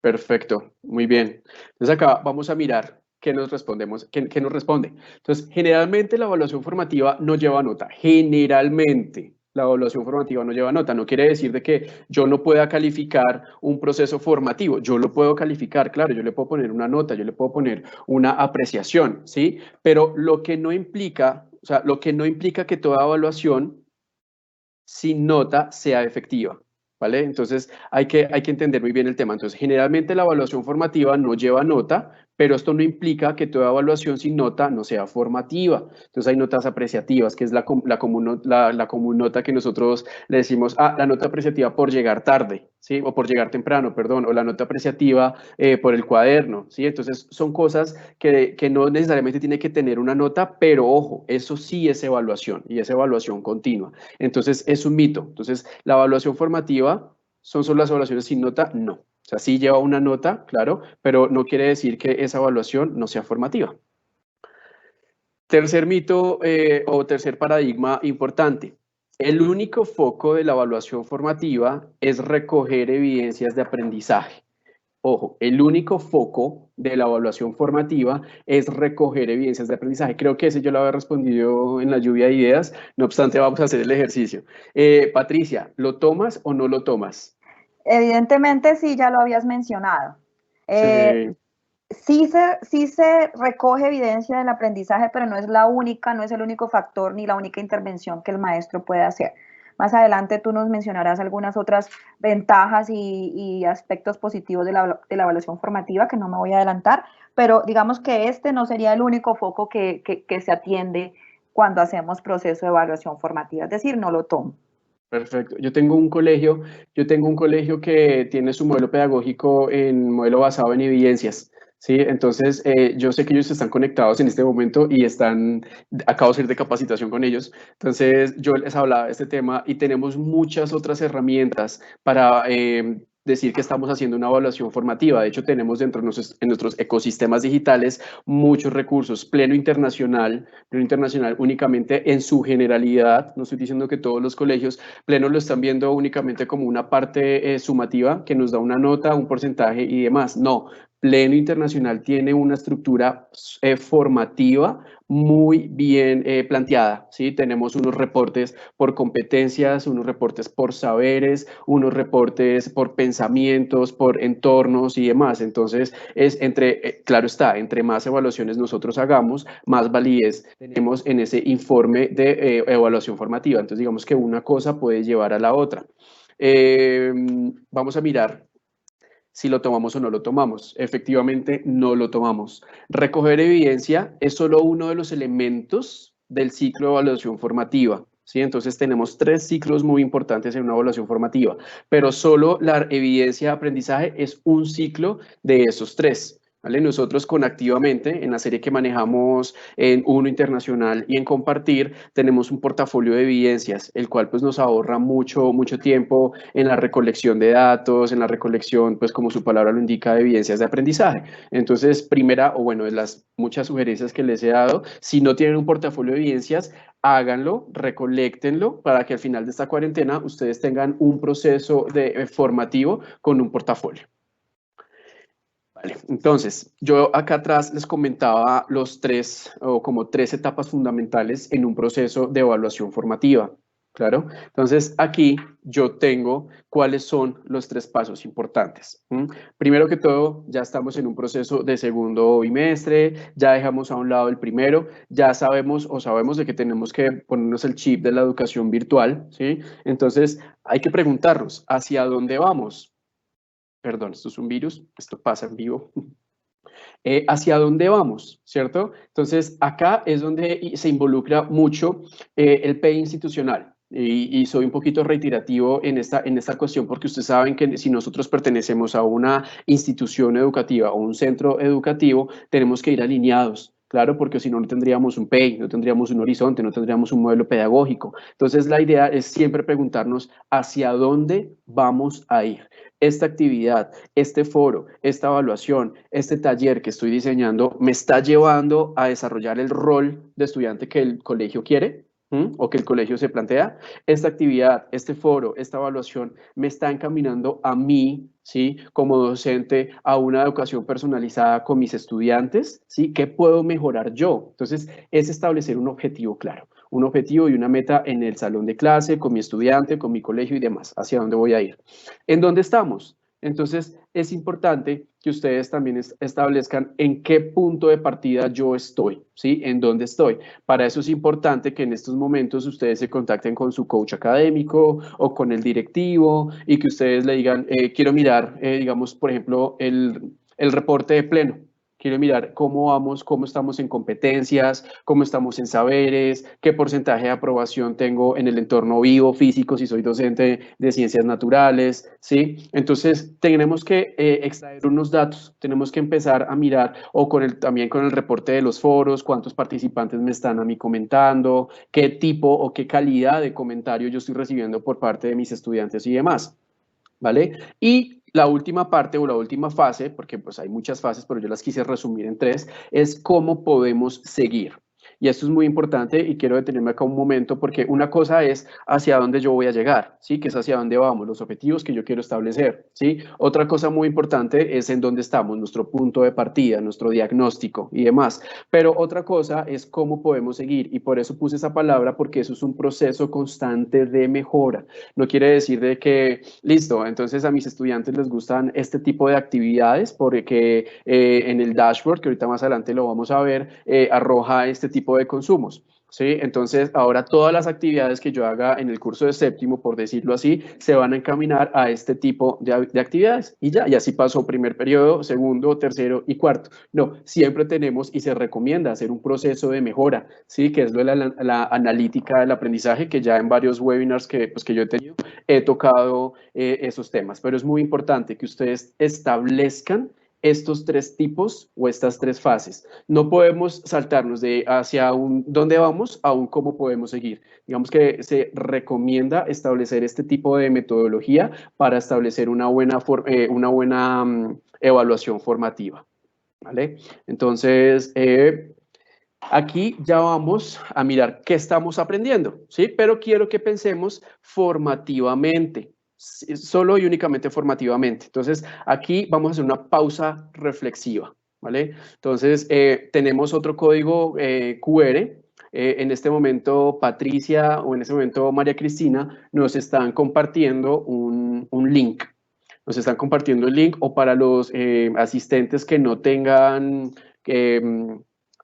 Perfecto, muy bien. Entonces acá vamos a mirar qué nos respondemos, qué nos responde. Entonces, generalmente la evaluación formativa no lleva nota. Generalmente la evaluación formativa no lleva nota. No quiere decir de que yo no pueda calificar un proceso formativo. Yo lo puedo calificar, claro, yo le puedo poner una nota, yo le puedo poner una apreciación, ¿sí? Pero lo que no implica, que toda evaluación sin nota sea efectiva, ¿vale? Entonces hay que entender muy bien el tema. Entonces, generalmente la evaluación formativa no lleva nota, pero esto no implica que toda evaluación sin nota no sea formativa. Entonces hay notas apreciativas, que es la común nota que nosotros le decimos, la nota apreciativa por llegar tarde, ¿sí? O por llegar temprano, perdón, o la nota apreciativa por el cuaderno, ¿sí? Entonces son cosas que no necesariamente tiene que tener una nota, pero ojo, eso sí es evaluación y es evaluación continua. Entonces es un mito. Entonces la evaluación formativa ¿son solo las evaluaciones sin nota? No. O sea, sí lleva una nota, claro, pero no quiere decir que esa evaluación no sea formativa. Tercer mito o tercer paradigma importante. El único foco de la evaluación formativa es recoger evidencias de aprendizaje. Ojo, el único foco de la evaluación formativa es recoger evidencias de aprendizaje. Creo que ese yo lo había respondido en la lluvia de ideas, no obstante vamos a hacer el ejercicio. Patricia, ¿lo tomas o no lo tomas? Evidentemente sí, ya lo habías mencionado. Sí se recoge evidencia del aprendizaje, pero no es la única, no es el único factor ni la única intervención que el maestro puede hacer. Más adelante tú nos mencionarás algunas otras ventajas y aspectos positivos de la evaluación formativa, que no me voy a adelantar, pero digamos que este no sería el único foco que se atiende cuando hacemos proceso de evaluación formativa, es decir, no lo tomo. Perfecto. Yo tengo un colegio que tiene su modelo pedagógico en modelo basado en evidencias. Sí, entonces yo sé que ellos están conectados en este momento y acabo de salir de capacitación con ellos. Entonces yo les hablaba de este tema y tenemos muchas otras herramientas para decir que estamos haciendo una evaluación formativa. De hecho, tenemos dentro de nuestros ecosistemas digitales muchos recursos. Pleno Internacional únicamente en su generalidad, no estoy diciendo que todos los colegios, Pleno lo están viendo únicamente como una parte sumativa que nos da una nota, un porcentaje y demás. No. Pleno Internacional tiene una estructura formativa muy bien planteada, ¿sí? Tenemos unos reportes por competencias, unos reportes por saberes, unos reportes por pensamientos, por entornos y demás. Entonces, claro está, entre más evaluaciones nosotros hagamos, más validez tenemos en ese informe de evaluación formativa. Entonces, digamos que una cosa puede llevar a la otra. Vamos a mirar si lo tomamos o no lo tomamos. Efectivamente, no lo tomamos. Recoger evidencia es solo uno de los elementos del ciclo de evaluación formativa. ¿Sí? Entonces tenemos 3 ciclos muy importantes en una evaluación formativa, pero solo la evidencia de aprendizaje es un ciclo de esos 3. ¿Vale? Nosotros con Activamente, en la serie que manejamos en Uno Internacional y en Compartir, tenemos un portafolio de evidencias, el cual pues nos ahorra mucho tiempo en la recolección de datos, en la recolección, pues como su palabra lo indica, de evidencias de aprendizaje. Entonces, primera, o bueno, de las muchas sugerencias que les he dado, si no tienen un portafolio de evidencias, háganlo, recoléctenlo para que al final de esta cuarentena ustedes tengan un proceso formativo con un portafolio. Vale, entonces, yo acá atrás les comentaba como tres etapas fundamentales en un proceso de evaluación formativa. Claro, entonces aquí yo tengo cuáles son los 3 pasos importantes. Primero que todo, ya estamos en un proceso de segundo bimestre, ya dejamos a un lado el primero, ya sabemos de que tenemos que ponernos el chip de la educación virtual, ¿sí? Entonces hay que preguntarnos, ¿hacia dónde vamos? Perdón, esto es un virus, esto pasa en vivo. ¿Hacia dónde vamos? ¿Cierto? Entonces, acá es donde se involucra mucho el PEI institucional. Y soy un poquito reiterativo en esta cuestión porque ustedes saben que si nosotros pertenecemos a una institución educativa o un centro educativo, tenemos que ir alineados. Claro, porque si no, no tendríamos un PEI, no tendríamos un horizonte, no tendríamos un modelo pedagógico. Entonces, la idea es siempre preguntarnos hacia dónde vamos a ir. Esta actividad, este foro, esta evaluación, este taller que estoy diseñando, ¿me está llevando a desarrollar el rol de estudiante que el colegio quiere? O que el colegio se plantea? Esta actividad, este foro, esta evaluación, ¿me está encaminando a mí, ¿sí? Como docente, a una educación personalizada con mis estudiantes, ¿sí? ¿Qué puedo mejorar yo? Entonces, es establecer un objetivo claro, un objetivo y una meta en el salón de clase, con mi estudiante, con mi colegio y demás, hacia dónde voy a ir. ¿En dónde estamos? Entonces, es importante que ustedes también establezcan en qué punto de partida yo estoy, ¿sí? En dónde estoy. Para eso es importante que en estos momentos ustedes se contacten con su coach académico o con el directivo y que ustedes le digan, quiero mirar, digamos, por ejemplo, el reporte de pleno. Quiero mirar cómo vamos, cómo estamos en competencias, cómo estamos en saberes, qué porcentaje de aprobación tengo en el entorno vivo, físico, si soy docente de ciencias naturales, ¿sí? Entonces, tenemos que extraer unos datos, tenemos que empezar a mirar, o también con el reporte de los foros, cuántos participantes me están a mí comentando, qué tipo o qué calidad de comentario yo estoy recibiendo por parte de mis estudiantes y demás, ¿vale? Y la última parte o la última fase, porque pues hay muchas fases, pero yo las quise resumir en 3, es cómo podemos seguir. Y esto es muy importante y quiero detenerme acá un momento porque una cosa es hacia dónde yo voy a llegar, ¿sí? Que es hacia dónde vamos, los objetivos que yo quiero establecer, ¿sí? Otra cosa muy importante es en dónde estamos, nuestro punto de partida, nuestro diagnóstico y demás. Pero otra cosa es cómo podemos seguir y por eso puse esa palabra porque eso es un proceso constante de mejora. No quiere decir de que, listo, entonces a mis estudiantes les gustan este tipo de actividades porque en el dashboard, que ahorita más adelante lo vamos a ver, arroja este tipo de consumos, ¿sí? Entonces, ahora todas las actividades que yo haga en el curso de séptimo, por decirlo así, se van a encaminar a este tipo de actividades y ya, y así pasó primer periodo, segundo, tercero y cuarto. No, siempre tenemos y se recomienda hacer un proceso de mejora, ¿sí? Que es lo de la analítica del aprendizaje, que ya en varios webinars que yo he tenido, he tocado esos temas, pero es muy importante que ustedes establezcan estos 3 tipos o estas 3 fases. No podemos saltarnos de hacia dónde vamos a cómo podemos seguir. Digamos que se recomienda establecer este tipo de metodología para establecer una buena evaluación formativa, ¿vale? Entonces, aquí ya vamos a mirar qué estamos aprendiendo, ¿sí? Pero quiero que pensemos formativamente, solo y únicamente formativamente. Entonces, aquí vamos a hacer una pausa reflexiva, ¿vale? Entonces, tenemos otro código QR. En este momento, Patricia o en este momento, María Cristina, nos están compartiendo un link. Nos están compartiendo el link o para los asistentes que no tengan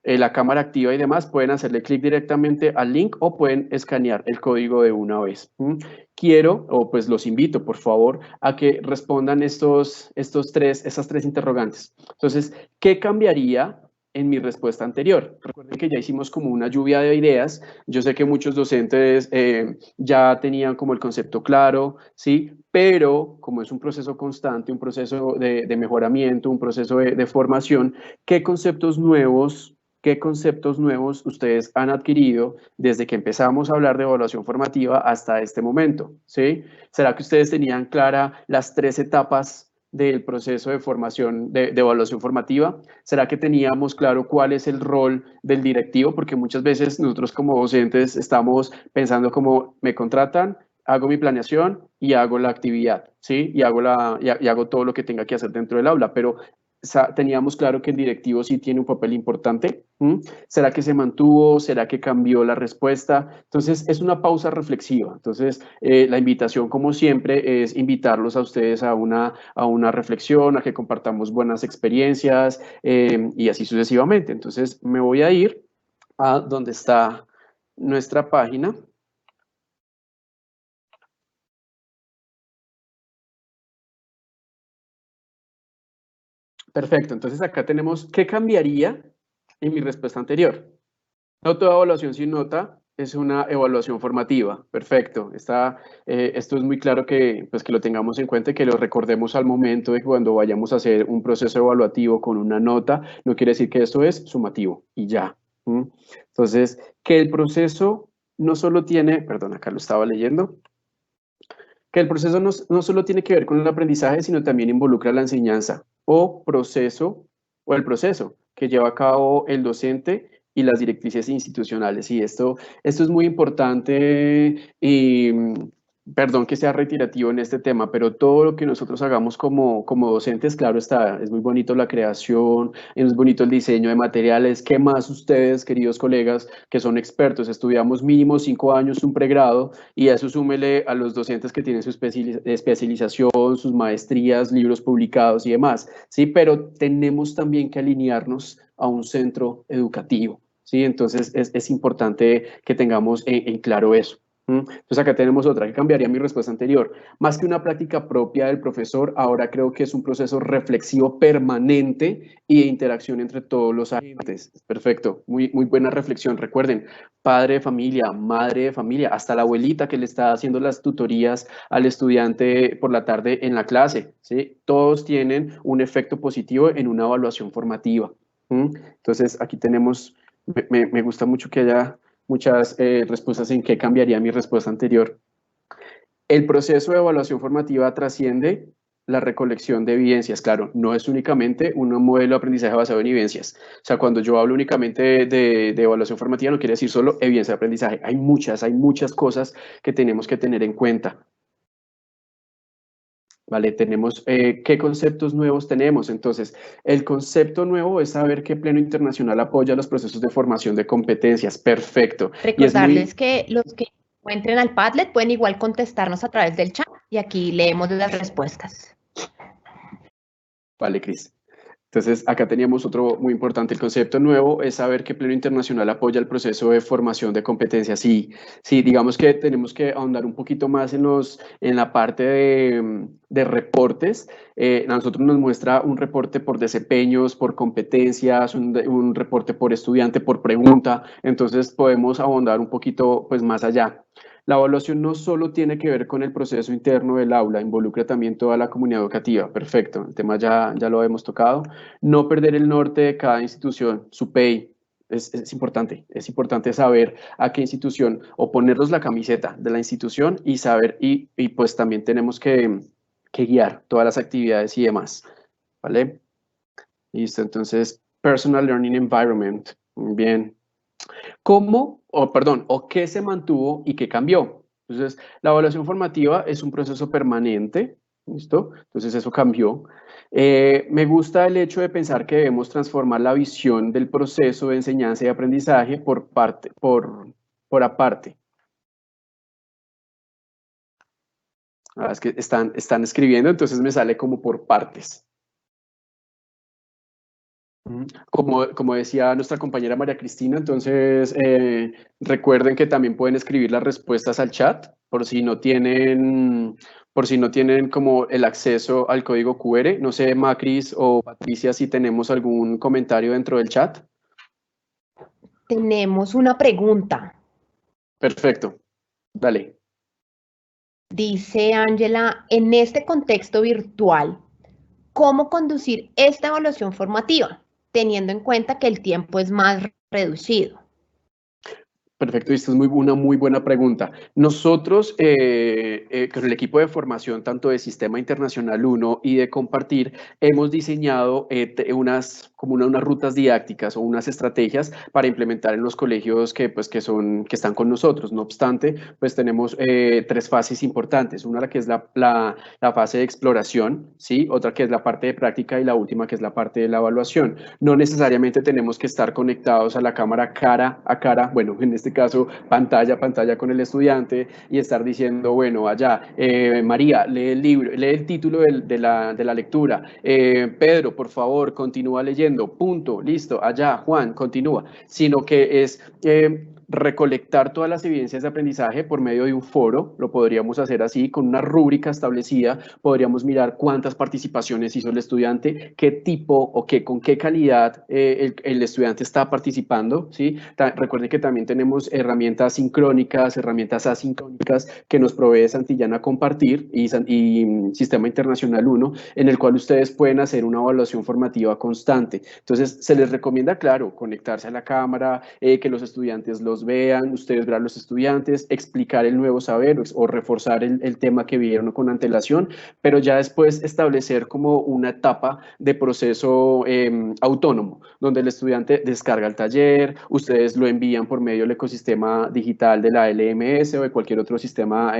la cámara activa y demás, pueden hacerle clic directamente al link o pueden escanear el código de una vez. Quiero, o pues los invito, por favor, a que respondan esas 3 interrogantes. Entonces, ¿qué cambiaría en mi respuesta anterior? Recuerden que ya hicimos como una lluvia de ideas. Yo sé que muchos docentes ya tenían como el concepto claro, ¿sí? Pero como es un proceso constante, un proceso de mejoramiento, un proceso de formación, ¿qué conceptos nuevos ustedes han adquirido desde que empezamos a hablar de evaluación formativa hasta este momento? ¿Sí? ¿Será que ustedes tenían clara las 3 etapas del proceso de formación de evaluación formativa? ¿Será que teníamos claro cuál es el rol del directivo? Porque muchas veces nosotros como docentes estamos pensando como me contratan, hago mi planeación y hago la actividad, ¿sí? Y hago todo lo que tenga que hacer dentro del aula, pero teníamos claro que el directivo sí tiene un papel importante. ¿Será que se mantuvo? ¿Será que cambió la respuesta? Entonces, es una pausa reflexiva. Entonces, la invitación, como siempre, es invitarlos a ustedes a una reflexión, a que compartamos buenas experiencias y así sucesivamente. Entonces, me voy a ir a donde está nuestra página. Perfecto, entonces acá tenemos qué cambiaría en mi respuesta anterior. No toda evaluación sin nota es una evaluación formativa. Perfecto, esto es muy claro que lo tengamos en cuenta y que lo recordemos al momento de cuando vayamos a hacer un proceso evaluativo con una nota. No quiere decir que esto es sumativo y ya. Entonces, que el proceso no solo tiene, perdón, acá lo estaba leyendo, que el proceso no solo tiene que ver con el aprendizaje, sino también involucra la enseñanza o el proceso que lleva a cabo el docente y las directrices institucionales. Y esto es muy importante y perdón que sea reiterativo en este tema, pero todo lo que nosotros hagamos como docentes, claro está, es muy bonito la creación, es bonito el diseño de materiales. ¿Qué más ustedes, queridos colegas, que son expertos? Estudiamos mínimo 5 años un pregrado y a eso súmele a los docentes que tienen su especialización, sus maestrías, libros publicados y demás, ¿sí? Pero tenemos también que alinearnos a un centro educativo, ¿sí? Entonces es importante que tengamos en claro eso. Entonces acá tenemos otra que cambiaría mi respuesta anterior. Más que una práctica propia del profesor, ahora creo que es un proceso reflexivo permanente y de interacción entre todos los agentes. Perfecto, muy buena reflexión. Recuerden, padre de familia, madre de familia, hasta la abuelita que le está haciendo las tutorías al estudiante por la tarde en la clase, ¿sí? Todos tienen un efecto positivo en una evaluación formativa. Entonces aquí tenemos, me gusta mucho que haya muchas respuestas en qué cambiaría mi respuesta anterior. El proceso de evaluación formativa trasciende la recolección de evidencias. Claro, no es únicamente un modelo de aprendizaje basado en evidencias. O sea, cuando yo hablo únicamente de evaluación formativa, no quiere decir solo evidencia de aprendizaje. Hay muchas cosas que tenemos que tener en cuenta. Vale, tenemos, ¿qué conceptos nuevos tenemos? Entonces, el concepto nuevo es saber que Pleno Internacional apoya los procesos de formación de competencias. Perfecto. Recordarles que los que entren al Padlet pueden igual contestarnos a través del chat y aquí leemos las respuestas. Vale, Cris. Entonces, acá teníamos otro muy importante. El concepto nuevo es saber que Pleno Internacional apoya el proceso de formación de competencias. Sí, digamos que tenemos que ahondar un poquito más en la parte de reportes. A nosotros nos muestra un reporte por desempeños, por competencias, un reporte por estudiante, por pregunta. Entonces, podemos ahondar un poquito más allá. La evaluación no solo tiene que ver con el proceso interno del aula, involucra también toda la comunidad educativa. Perfecto, el tema ya lo hemos tocado. No perder el norte de cada institución, su PEI. Es importante saber a qué institución o ponernos la camiseta de la institución y saber, y pues también tenemos que guiar todas las actividades y demás, ¿vale? Listo, entonces, Personal Learning Environment, muy bien. ¿O qué se mantuvo y qué cambió? Entonces, la evaluación formativa es un proceso permanente, ¿listo? Entonces, eso cambió. Me gusta el hecho de pensar que debemos transformar la visión del proceso de enseñanza y aprendizaje por aparte. Es que están escribiendo, entonces me sale como por partes. Como decía nuestra compañera María Cristina, entonces recuerden que también pueden escribir las respuestas al chat por si no tienen como el acceso al código QR. No sé, Macris o Patricia, si tenemos algún comentario dentro del chat. Tenemos una pregunta. Perfecto, dale. Dice Ángela, en este contexto virtual, ¿cómo conducir esta evaluación formativa, teniendo en cuenta que el tiempo es más reducido? Perfecto, esta es una muy buena pregunta. Nosotros, con el equipo de formación, tanto de Sistema Internacional 1 y de Compartir, hemos diseñado unas rutas didácticas o unas estrategias para implementar en los colegios que están con nosotros. No obstante, pues tenemos 3 fases importantes. Una que es la fase de exploración, ¿sí? Otra que es la parte de práctica y la última que es la parte de la evaluación. No necesariamente tenemos que estar conectados a la cámara cara a cara, bueno, en este caso pantalla a pantalla con el estudiante y estar diciendo, bueno, allá, María, lee el libro, lee el título de la lectura, Pedro, por favor, continúa leyendo, punto, listo, allá, Juan, continúa, sino que es recolectar todas las evidencias de aprendizaje por medio de un foro, lo podríamos hacer así, con una rúbrica establecida, podríamos mirar cuántas participaciones hizo el estudiante, qué tipo o con qué calidad el estudiante está participando, ¿sí? Recuerden que también tenemos herramientas sincrónicas, herramientas asincrónicas que nos provee Santillana Compartir y Sistema Internacional 1, en el cual ustedes pueden hacer una evaluación formativa constante. Entonces, se les recomienda, claro, conectarse a la cámara, que los estudiantes los vean, ustedes vean a los estudiantes, explicar el nuevo saber o reforzar el tema que vieron con antelación, pero ya después establecer como una etapa de proceso autónomo, donde el estudiante descarga el taller, ustedes lo envían por medio del ecosistema digital de la LMS o de cualquier otro sistema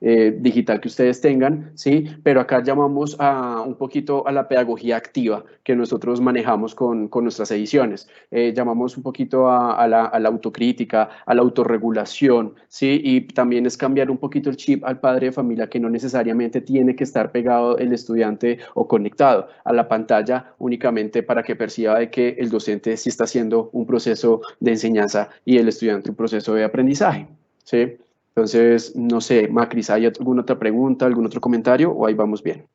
digital que ustedes tengan, ¿sí? Pero acá llamamos un poquito a la pedagogía activa que nosotros manejamos con nuestras ediciones. Llamamos un poquito a la autocrítica, a la autorregulación, ¿sí? Y también es cambiar un poquito el chip al padre de familia, que no necesariamente tiene que estar pegado el estudiante o conectado a la pantalla únicamente para que perciba de que el docente sí está haciendo un proceso de enseñanza y el estudiante un proceso de aprendizaje, ¿sí? Entonces, no sé, Macris, ¿hay alguna otra pregunta, algún otro comentario o ahí vamos bien?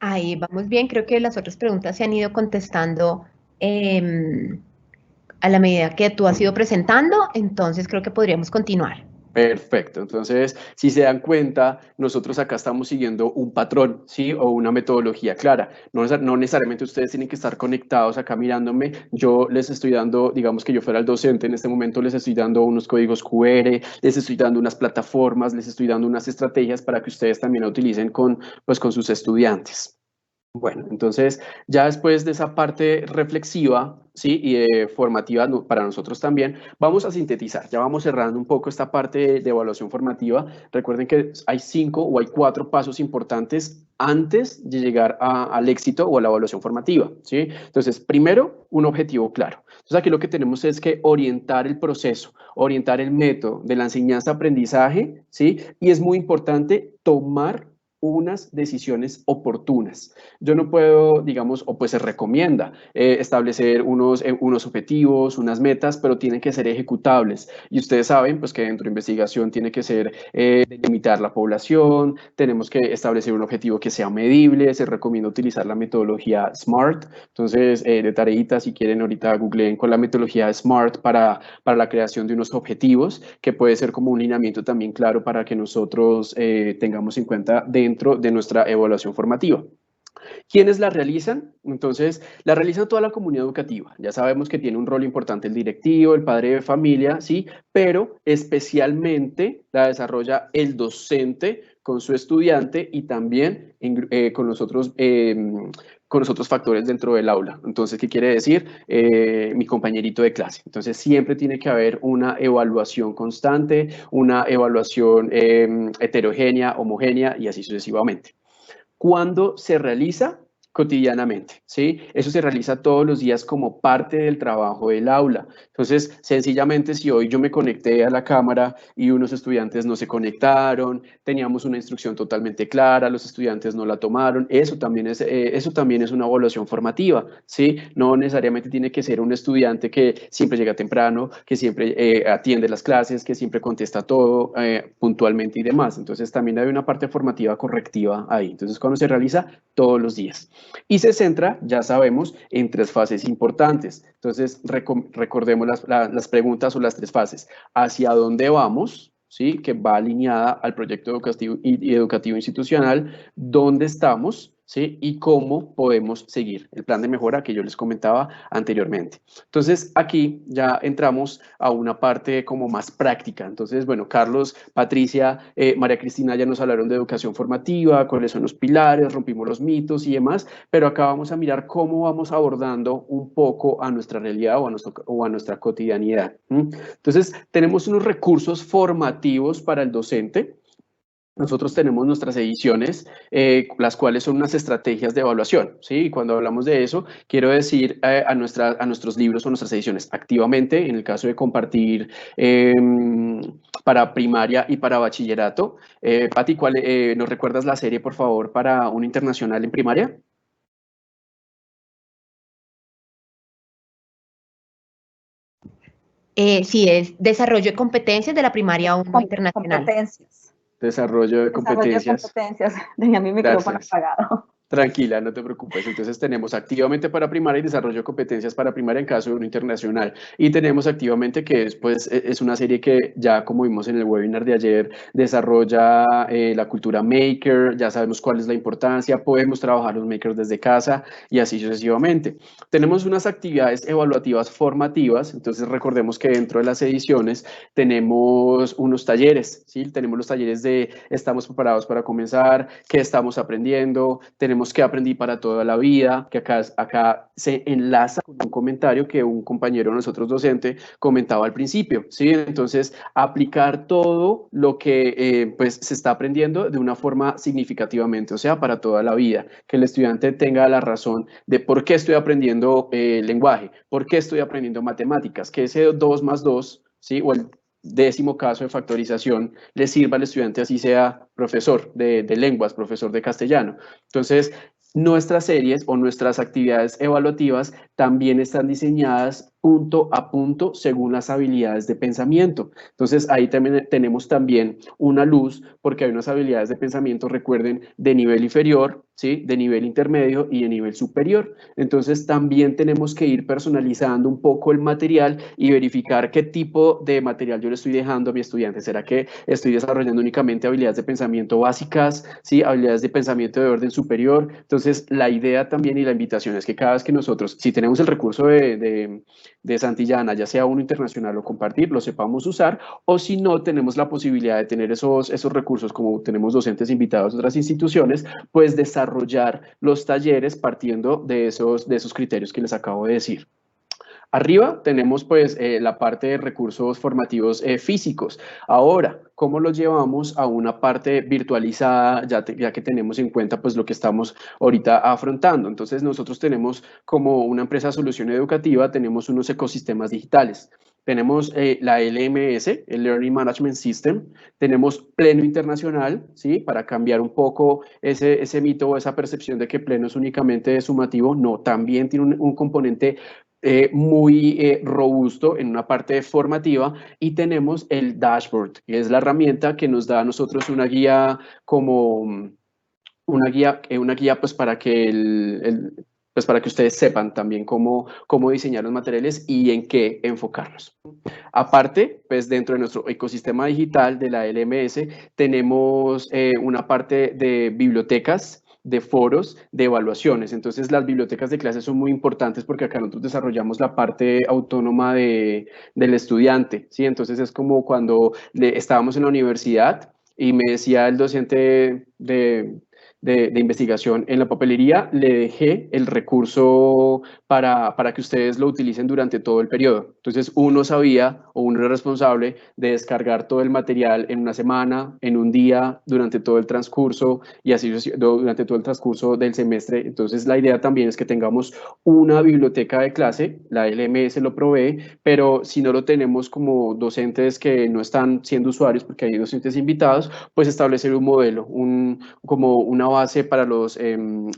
Ahí vamos bien, creo que las otras preguntas se han ido contestando a la medida que tú has ido presentando, entonces creo que podríamos continuar. Perfecto, entonces si se dan cuenta, nosotros acá estamos siguiendo un patrón, ¿sí? O una metodología clara. No necesariamente ustedes tienen que estar conectados acá mirándome, yo les estoy dando, digamos que yo fuera el docente, en este momento les estoy dando unos códigos QR, les estoy dando unas plataformas, les estoy dando unas estrategias para que ustedes también la utilicen con sus estudiantes. Bueno, entonces ya después de esa parte reflexiva, ¿sí? Y formativa para nosotros también, vamos a sintetizar, ya vamos cerrando un poco esta parte de evaluación formativa. Recuerden que hay 5 o hay 4 pasos importantes antes de llegar al éxito o a la evaluación formativa, ¿sí? Entonces, primero, un objetivo claro. Entonces, aquí lo que tenemos es que orientar el proceso, orientar el método de la enseñanza-aprendizaje, ¿sí? Y es muy importante tomar unas decisiones oportunas. Yo no puedo, digamos, o pues se recomienda establecer unos objetivos, unas metas, pero tienen que ser ejecutables. Y ustedes saben, pues, que dentro de investigación tiene que ser delimitar la población, tenemos que establecer un objetivo que sea medible, se recomienda utilizar la metodología SMART. Entonces, de tareita, si quieren, ahorita googleen con la metodología SMART para la creación de unos objetivos, que puede ser como un lineamiento también claro para que nosotros tengamos en cuenta dentro de nuestra evaluación formativa. ¿Quiénes la realizan? Entonces, la realiza toda la comunidad educativa. Ya sabemos que tiene un rol importante el directivo, el padre de familia, ¿sí? Pero especialmente la desarrolla el docente con su estudiante y también con los otros factores dentro del aula. Entonces, ¿qué quiere decir? Mi compañerito de clase. Entonces, siempre tiene que haber una evaluación constante, una evaluación heterogénea, homogénea y así sucesivamente. ¿Cuándo se realiza? Cotidianamente, ¿sí? Eso se realiza todos los días como parte del trabajo del aula. Entonces, sencillamente, si hoy yo me conecté a la cámara y unos estudiantes no se conectaron, teníamos una instrucción totalmente clara, los estudiantes no la tomaron, eso también es una evaluación formativa, ¿sí? No necesariamente tiene que ser un estudiante que siempre llega temprano, que siempre atiende las clases, que siempre contesta todo puntualmente y demás. Entonces, también hay una parte formativa correctiva ahí. Entonces, cuando se realiza todos los días. Y se centra, ya sabemos, en 3 fases importantes. Entonces, recordemos las preguntas o las 3 fases. ¿Hacia dónde vamos? ¿Sí? Que va alineada al proyecto educativo institucional. ¿Dónde estamos? ¿sí? Y cómo podemos seguir el plan de mejora que yo les comentaba anteriormente. Entonces, aquí ya entramos a una parte como más práctica. Entonces, bueno, Carlos, Patricia, María Cristina ya nos hablaron de educación formativa, cuáles son los pilares, rompimos los mitos y demás, pero acá vamos a mirar cómo vamos abordando un poco a nuestra realidad o a nuestra cotidianidad. Entonces, tenemos unos recursos formativos para el docente. Nosotros tenemos nuestras ediciones, las cuales son unas estrategias de evaluación, ¿sí? Y cuando hablamos de eso, quiero decir a nuestros libros o nuestras ediciones activamente, en el caso de compartir para primaria y para bachillerato. Pati, ¿nos recuerdas la serie, por favor, para un internacional en primaria? Sí, es desarrollo de competencias de la primaria 1 internacional. Competencias. Desarrollo de competencias. Desarrollo de competencias. Tenía mi micrófono apagado. Tranquila, no te preocupes. Entonces tenemos activamente para primaria y desarrollo de competencias para primaria en caso de uno internacional. Y tenemos activamente que después es una serie que ya, como vimos en el webinar de ayer, desarrolla la cultura maker, ya sabemos cuál es la importancia, podemos trabajar los makers desde casa y así sucesivamente. Tenemos unas actividades evaluativas formativas, entonces recordemos que dentro de las ediciones tenemos unos talleres, ¿sí? Tenemos los talleres de estamos preparados para comenzar, qué estamos aprendiendo, tenemos que aprendí para toda la vida, que acá se enlaza con un comentario que un compañero de nosotros docente comentaba al principio, ¿sí? Entonces, aplicar todo lo que pues se está aprendiendo de una forma significativamente, o sea, para toda la vida, que el estudiante tenga la razón de por qué estoy aprendiendo lenguaje, por qué estoy aprendiendo matemáticas, que ese 2 más 2, ¿sí? O el 10º caso de factorización le sirva al estudiante, así sea profesor de lenguas, profesor de castellano. Entonces, nuestras series o nuestras actividades evaluativas también están diseñadas punto a punto según las habilidades de pensamiento. Entonces, ahí también tenemos también una luz, porque hay unas habilidades de pensamiento, recuerden, de nivel inferior, ¿sí? De nivel intermedio y de nivel superior. Entonces, también tenemos que ir personalizando un poco el material y verificar qué tipo de material yo le estoy dejando a mi estudiante. ¿Será que estoy desarrollando únicamente habilidades de pensamiento básicas, ¿sí? Habilidades de pensamiento de orden superior? Entonces, la idea también y la invitación es que cada vez que nosotros, si tenemos el recurso de Santillana, ya sea uno internacional o compartir, lo sepamos usar, o si no, tenemos la posibilidad de tener esos recursos, como tenemos docentes invitados de otras instituciones, pues desarrollar los talleres partiendo de esos criterios que les acabo de decir. Arriba tenemos pues la parte de recursos formativos físicos. Ahora, ¿cómo los llevamos a una parte virtualizada, ya que tenemos en cuenta pues lo que estamos ahorita afrontando? Entonces nosotros tenemos como una empresa de solución educativa, tenemos unos ecosistemas digitales. Tenemos la LMS, el Learning Management System, tenemos Pleno Internacional, ¿sí? Para cambiar un poco ese mito o esa percepción de que Pleno es únicamente sumativo. No, también tiene un componente muy robusto en una parte formativa, y tenemos el dashboard, que es la herramienta que nos da a nosotros una guía pues para que pues para que ustedes sepan también cómo diseñar los materiales y en qué enfocarlos. Aparte, pues dentro de nuestro ecosistema digital de la LMS tenemos una parte de bibliotecas, de foros, de evaluaciones. Entonces, las bibliotecas de clase son muy importantes porque acá nosotros desarrollamos la parte autónoma del estudiante, ¿sí? Entonces, es como cuando estábamos en la universidad y me decía el docente de investigación en la papelería, le dejé el recurso para que ustedes lo utilicen durante todo el periodo. Entonces, uno sabía o uno era responsable de descargar todo el material en una semana, en un día, durante todo el transcurso y así durante todo el transcurso del semestre. Entonces, la idea también es que tengamos una biblioteca de clase, la LMS lo provee, pero si no lo tenemos como docentes que no están siendo usuarios, porque hay docentes invitados, pues establecer un modelo, como una base para los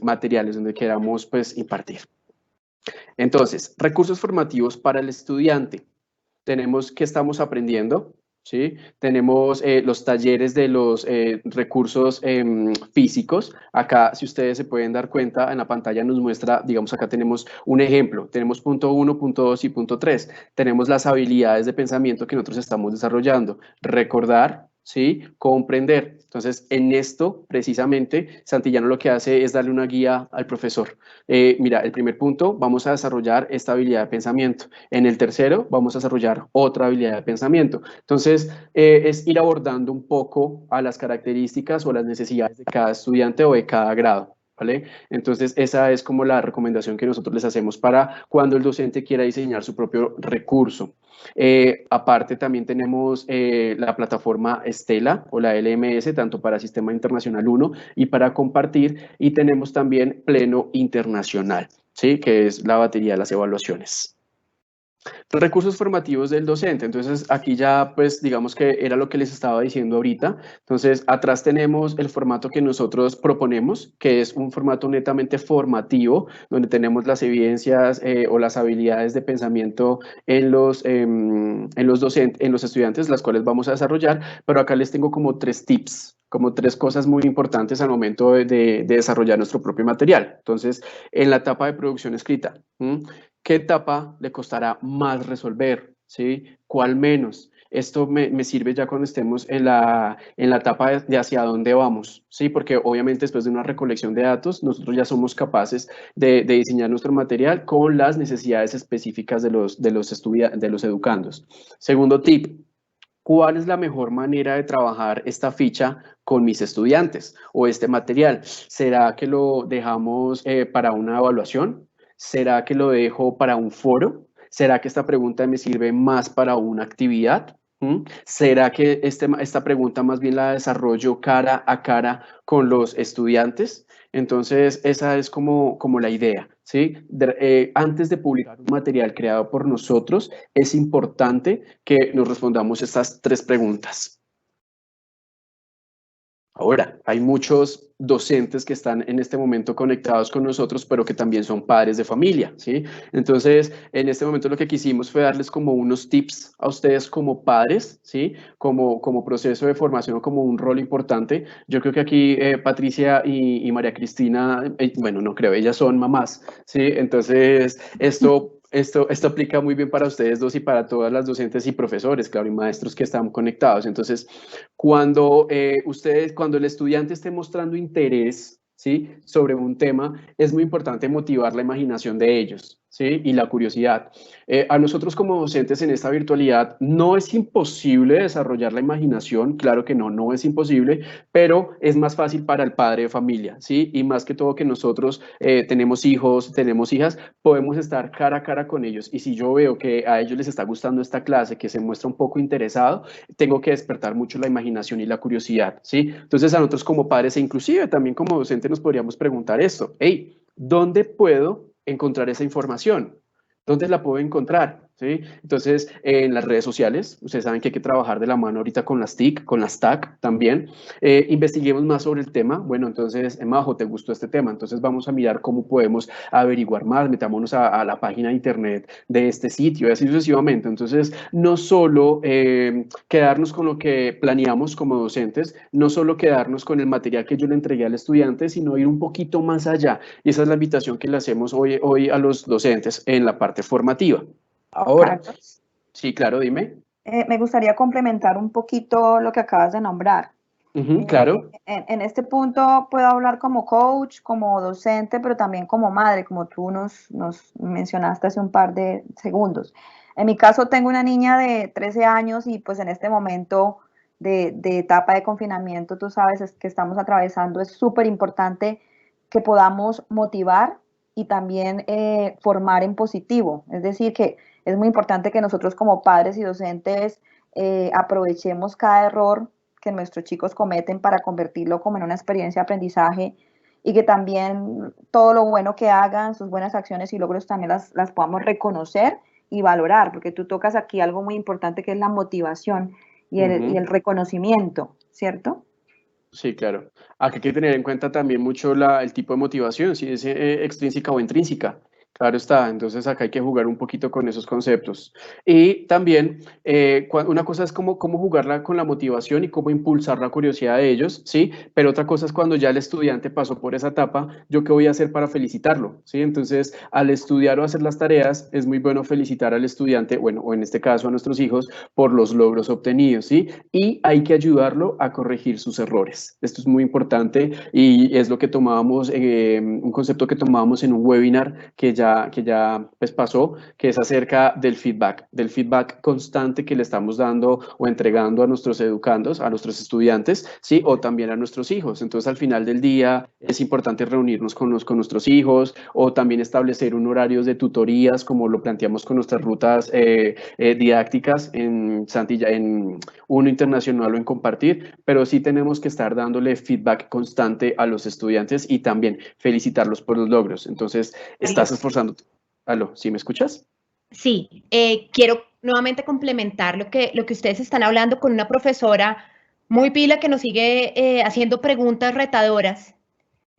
materiales donde queramos pues impartir. Entonces, recursos formativos para el estudiante. Tenemos qué estamos aprendiendo, ¿sí? Tenemos los talleres de los recursos físicos. Acá, si ustedes se pueden dar cuenta, en la pantalla nos muestra, digamos, acá tenemos un ejemplo. Tenemos punto 1, punto 2 y punto 3. Tenemos las habilidades de pensamiento que nosotros estamos desarrollando. Recordar, ¿sí? Comprender. Entonces, en esto, precisamente, Santillana lo que hace es darle una guía al profesor. Mira, el primer punto, vamos a desarrollar esta habilidad de pensamiento. En el tercero, vamos a desarrollar otra habilidad de pensamiento. Entonces, es ir abordando un poco a las características o las necesidades de cada estudiante o de cada grado. ¿Vale? Entonces, esa es como la recomendación que nosotros les hacemos para cuando el docente quiera diseñar su propio recurso. Aparte, también tenemos la plataforma Estela o la LMS, tanto para Sistema Internacional 1 y para compartir, y tenemos también Pleno Internacional, ¿sí? Que es la batería de las evaluaciones. Recursos formativos del docente. Entonces, aquí ya, pues, digamos que era lo que les estaba diciendo ahorita. Entonces, atrás tenemos el formato que nosotros proponemos, que es un formato netamente formativo, donde tenemos las evidencias o las habilidades de pensamiento en los docentes, en los estudiantes, las cuales vamos a desarrollar, pero acá les tengo como 3 tips, como 3 cosas muy importantes al momento de desarrollar nuestro propio material. Entonces, en la etapa de producción escrita, ¿qué etapa le costará más resolver? ¿Sí? ¿Cuál menos? Esto me sirve ya cuando estemos en la etapa de hacia dónde vamos, ¿sí? Porque obviamente después de una recolección de datos, nosotros ya somos capaces de diseñar nuestro material con las necesidades específicas de los educandos. Segundo tip, ¿cuál es la mejor manera de trabajar esta ficha con mis estudiantes o este material? ¿Será que lo dejamos para una evaluación? ¿Será que lo dejo para un foro? ¿Será que esta pregunta me sirve más para una actividad? ¿Será que esta pregunta más bien la desarrollo cara a cara con los estudiantes? Entonces, esa es como la idea, ¿sí? Antes de publicar un material creado por nosotros, es importante que nos respondamos estas 3 preguntas. Ahora, hay muchos docentes que están en este momento conectados con nosotros, pero que también son padres de familia, ¿sí? Entonces, en este momento lo que quisimos fue darles como unos tips a ustedes como padres, ¿sí? Como proceso de formación, como un rol importante. Yo creo que aquí Patricia y María Cristina, bueno, no creo, ellas son mamás, ¿sí? Entonces, esto aplica muy bien para ustedes dos y para todas las docentes y profesores, claro, y maestros que están conectados. Entonces, cuando cuando el estudiante esté mostrando interés, ¿sí? Sobre un tema, es muy importante motivar la imaginación de ellos, ¿sí? Y la curiosidad. A nosotros como docentes en esta virtualidad no es imposible desarrollar la imaginación, claro que no es imposible, pero es más fácil para el padre de familia, ¿sí? Y más que todo que nosotros tenemos hijos, tenemos hijas, podemos estar cara a cara con ellos. Y si yo veo que a ellos les está gustando esta clase, que se muestra un poco interesado, tengo que despertar mucho la imaginación y la curiosidad, ¿sí? Entonces a nosotros como padres e inclusive también como docentes nos podríamos preguntar esto, hey, ¿dónde puedo encontrar esa información? ¿Dónde la puedo encontrar? ¿Sí? Entonces, en las redes sociales, ustedes saben que hay que trabajar de la mano ahorita con las TIC, con las TAC también. Investiguemos más sobre el tema. Bueno, entonces, Majo, ¿te gustó este tema? Entonces vamos a mirar cómo podemos averiguar más, metámonos a la página de internet de este sitio y así sucesivamente. Entonces, no solo quedarnos con lo que planeamos como docentes, no solo quedarnos con el material que yo le entregué al estudiante, sino ir un poquito más allá. Y esa es la invitación que le hacemos hoy a los docentes en la parte formativa. Ahora, Carlos, sí, claro, dime. me gustaría complementar un poquito lo que acabas de nombrar. Claro. En este punto puedo hablar como coach, como docente, pero también como madre, como tú nos mencionaste hace un par de segundos. En mi caso tengo una niña de 13 años y pues en este momento de etapa de confinamiento, tú sabes que estamos atravesando, es súper importante que podamos motivar y también formar en positivo. Es decir, que es muy importante que nosotros como padres y docentes aprovechemos cada error que nuestros chicos cometen para convertirlo como en una experiencia de aprendizaje y que también todo lo bueno que hagan, sus buenas acciones y logros también las podamos reconocer y valorar, porque tú tocas aquí algo muy importante que es la motivación y el reconocimiento, ¿cierto? Sí, claro. Aquí hay que tener en cuenta también mucho el tipo de motivación, si es extrínseca o intrínseca. Claro está, entonces acá hay que jugar un poquito con esos conceptos. Y también una cosa es cómo jugarla con la motivación y cómo impulsar la curiosidad de ellos, ¿sí? Pero otra cosa es cuando ya el estudiante pasó por esa etapa, ¿yo qué voy a hacer para felicitarlo? ¿Sí? Entonces, al estudiar o hacer las tareas, es muy bueno felicitar al estudiante, bueno, o en este caso a nuestros hijos, por los logros obtenidos, ¿sí? Y hay que ayudarlo a corregir sus errores. Esto es muy importante y es lo que tomábamos, un concepto que tomábamos en un webinar que ya pues pasó, que es acerca del feedback constante que le estamos dando o entregando a nuestros educandos, a nuestros estudiantes, ¿sí? O también a nuestros hijos. Entonces, al final del día es importante reunirnos con nuestros hijos o también establecer un horario de tutorías, como lo planteamos con nuestras rutas didácticas en Santilla, en Uno Internacional o en Compartir, pero sí tenemos que estar dándole feedback constante a los estudiantes y también felicitarlos por los logros. Entonces, estás esforzándote. Aló, ¿sí me escuchas? Sí, quiero nuevamente complementar lo que ustedes están hablando con una profesora muy pila que nos sigue haciendo preguntas retadoras.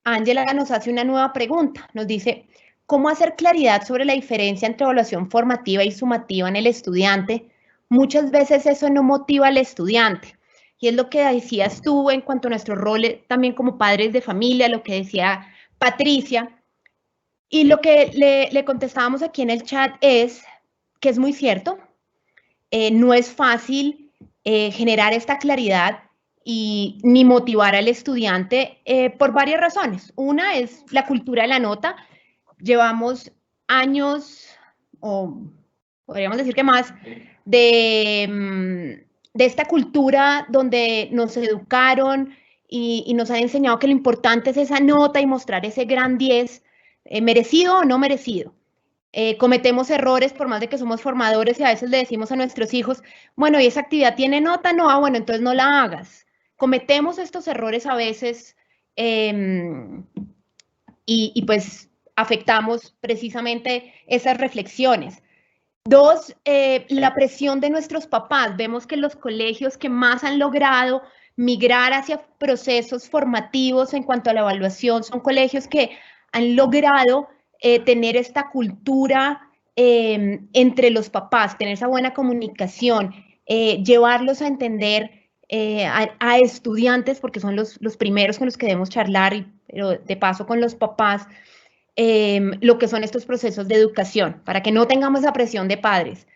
Ángela nos hace una nueva pregunta, nos dice, ¿cómo hacer claridad sobre la diferencia entre evaluación formativa y sumativa en el estudiante? Muchas veces eso no motiva al estudiante. Y es lo que decías tú en cuanto a nuestro rol también como padres de familia, lo que decía Patricia. Y lo que le contestábamos aquí en el chat es que es muy cierto, no es fácil generar esta claridad y ni motivar al estudiante por varias razones. Una es la cultura de la nota. Llevamos años, o podríamos decir que más, de esta cultura donde nos educaron y nos han enseñado que lo importante es esa nota y mostrar ese gran 10, merecido o no merecido. Cometemos errores por más de que somos formadores y a veces le decimos a nuestros hijos, bueno, ¿y esa actividad tiene nota? No, bueno, entonces no la hagas. Cometemos estos errores a veces y pues afectamos precisamente esas reflexiones. Dos, la presión de nuestros papás. Vemos que los colegios que más han logrado migrar hacia procesos formativos en cuanto a la evaluación son colegios que han logrado tener esta cultura entre los papás, tener esa buena comunicación, llevarlos a entender a estudiantes, porque son los primeros con los que debemos charlar, pero de paso con los papás, lo que son estos procesos de educación, para que no tengamos esa presión de padres.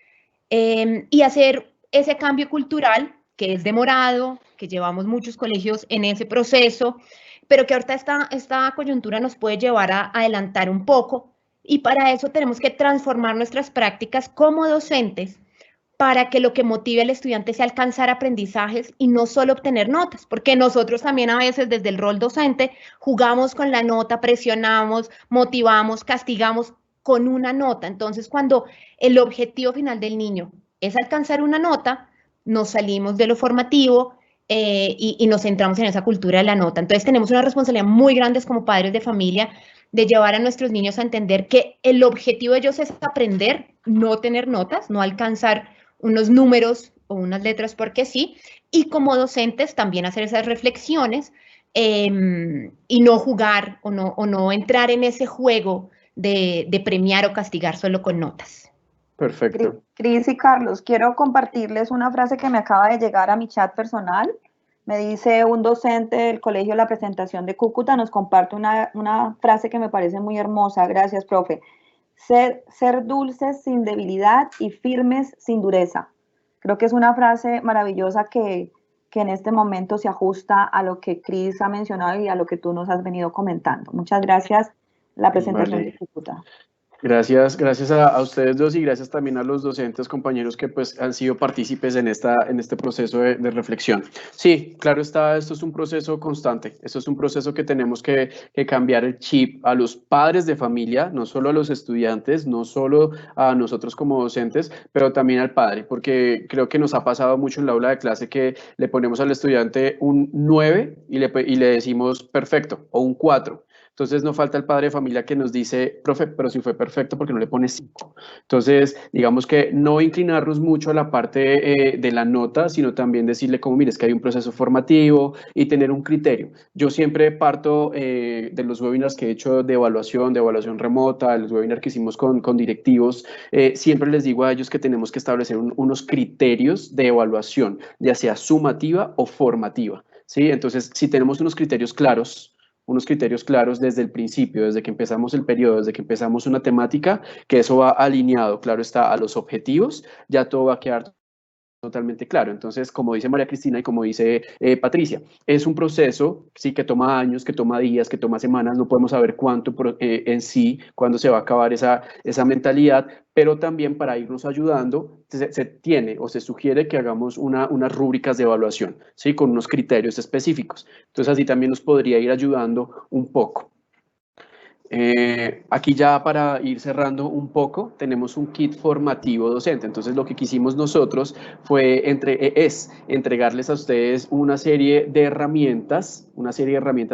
Y hacer ese cambio cultural, que es demorado, que llevamos muchos colegios en ese proceso, pero que ahorita esta coyuntura nos puede llevar a adelantar un poco, y para eso tenemos que transformar nuestras prácticas como docentes para que lo que motive al estudiante sea alcanzar aprendizajes y no solo obtener notas, porque nosotros también a veces desde el rol docente jugamos con la nota, presionamos, motivamos, castigamos con una nota. Entonces, cuando el objetivo final del niño es alcanzar una nota, nos salimos de lo formativo y nos centramos en esa cultura de la nota. Entonces, tenemos una responsabilidad muy grande como padres de familia de llevar a nuestros niños a entender que el objetivo de ellos es aprender, no tener notas, no alcanzar unos números o unas letras porque sí, y como docentes también hacer esas reflexiones y no jugar o no entrar en ese juego de premiar o castigar solo con notas. Perfecto. Cris y Carlos, quiero compartirles una frase que me acaba de llegar a mi chat personal. Me dice un docente del colegio La Presentación de Cúcuta, nos comparte una frase que me parece muy hermosa. Gracias, profe. Ser dulces sin debilidad y firmes sin dureza. Creo que es una frase maravillosa que en este momento se ajusta a lo que Cris ha mencionado y a lo que tú nos has venido comentando. Muchas gracias, La Presentación de Cúcuta. Gracias a ustedes dos y gracias también a los docentes, compañeros que pues han sido partícipes en este proceso de reflexión. Sí, claro está, esto es un proceso constante, esto es un proceso que tenemos que cambiar el chip a los padres de familia, no solo a los estudiantes, no solo a nosotros como docentes, pero también al padre, porque creo que nos ha pasado mucho en la aula de clase que le ponemos al estudiante un 9 y le decimos perfecto o un 4. Entonces no falta el padre de familia que nos dice, profe, pero si fue perfecto, ¿por qué no le pone 5? Entonces, digamos que no inclinarnos mucho a la parte de la nota, sino también decirle como, mire, es que hay un proceso formativo y tener un criterio. Yo siempre parto de los webinars que he hecho de evaluación remota, de los webinars que hicimos con directivos, siempre les digo a ellos que tenemos que establecer unos criterios de evaluación, ya sea sumativa o formativa, ¿sí? Entonces, si tenemos unos criterios claros desde el principio, desde que empezamos el periodo, desde que empezamos una temática, que eso va alineado, claro está, a los objetivos, ya todo va a quedar totalmente claro. Entonces, como dice María Cristina y como dice Patricia, es un proceso, sí, que toma años, que toma días, que toma semanas, no podemos saber cuánto en sí, cuándo se va a acabar esa mentalidad, pero también para irnos ayudando, se tiene o se sugiere que hagamos unas rúbricas de evaluación, ¿sí? Con unos criterios específicos. Entonces, así también nos podría ir ayudando un poco. Aquí ya para ir cerrando un poco, tenemos un kit formativo docente. Entonces lo que quisimos nosotros es entregarles a ustedes una serie de herramientas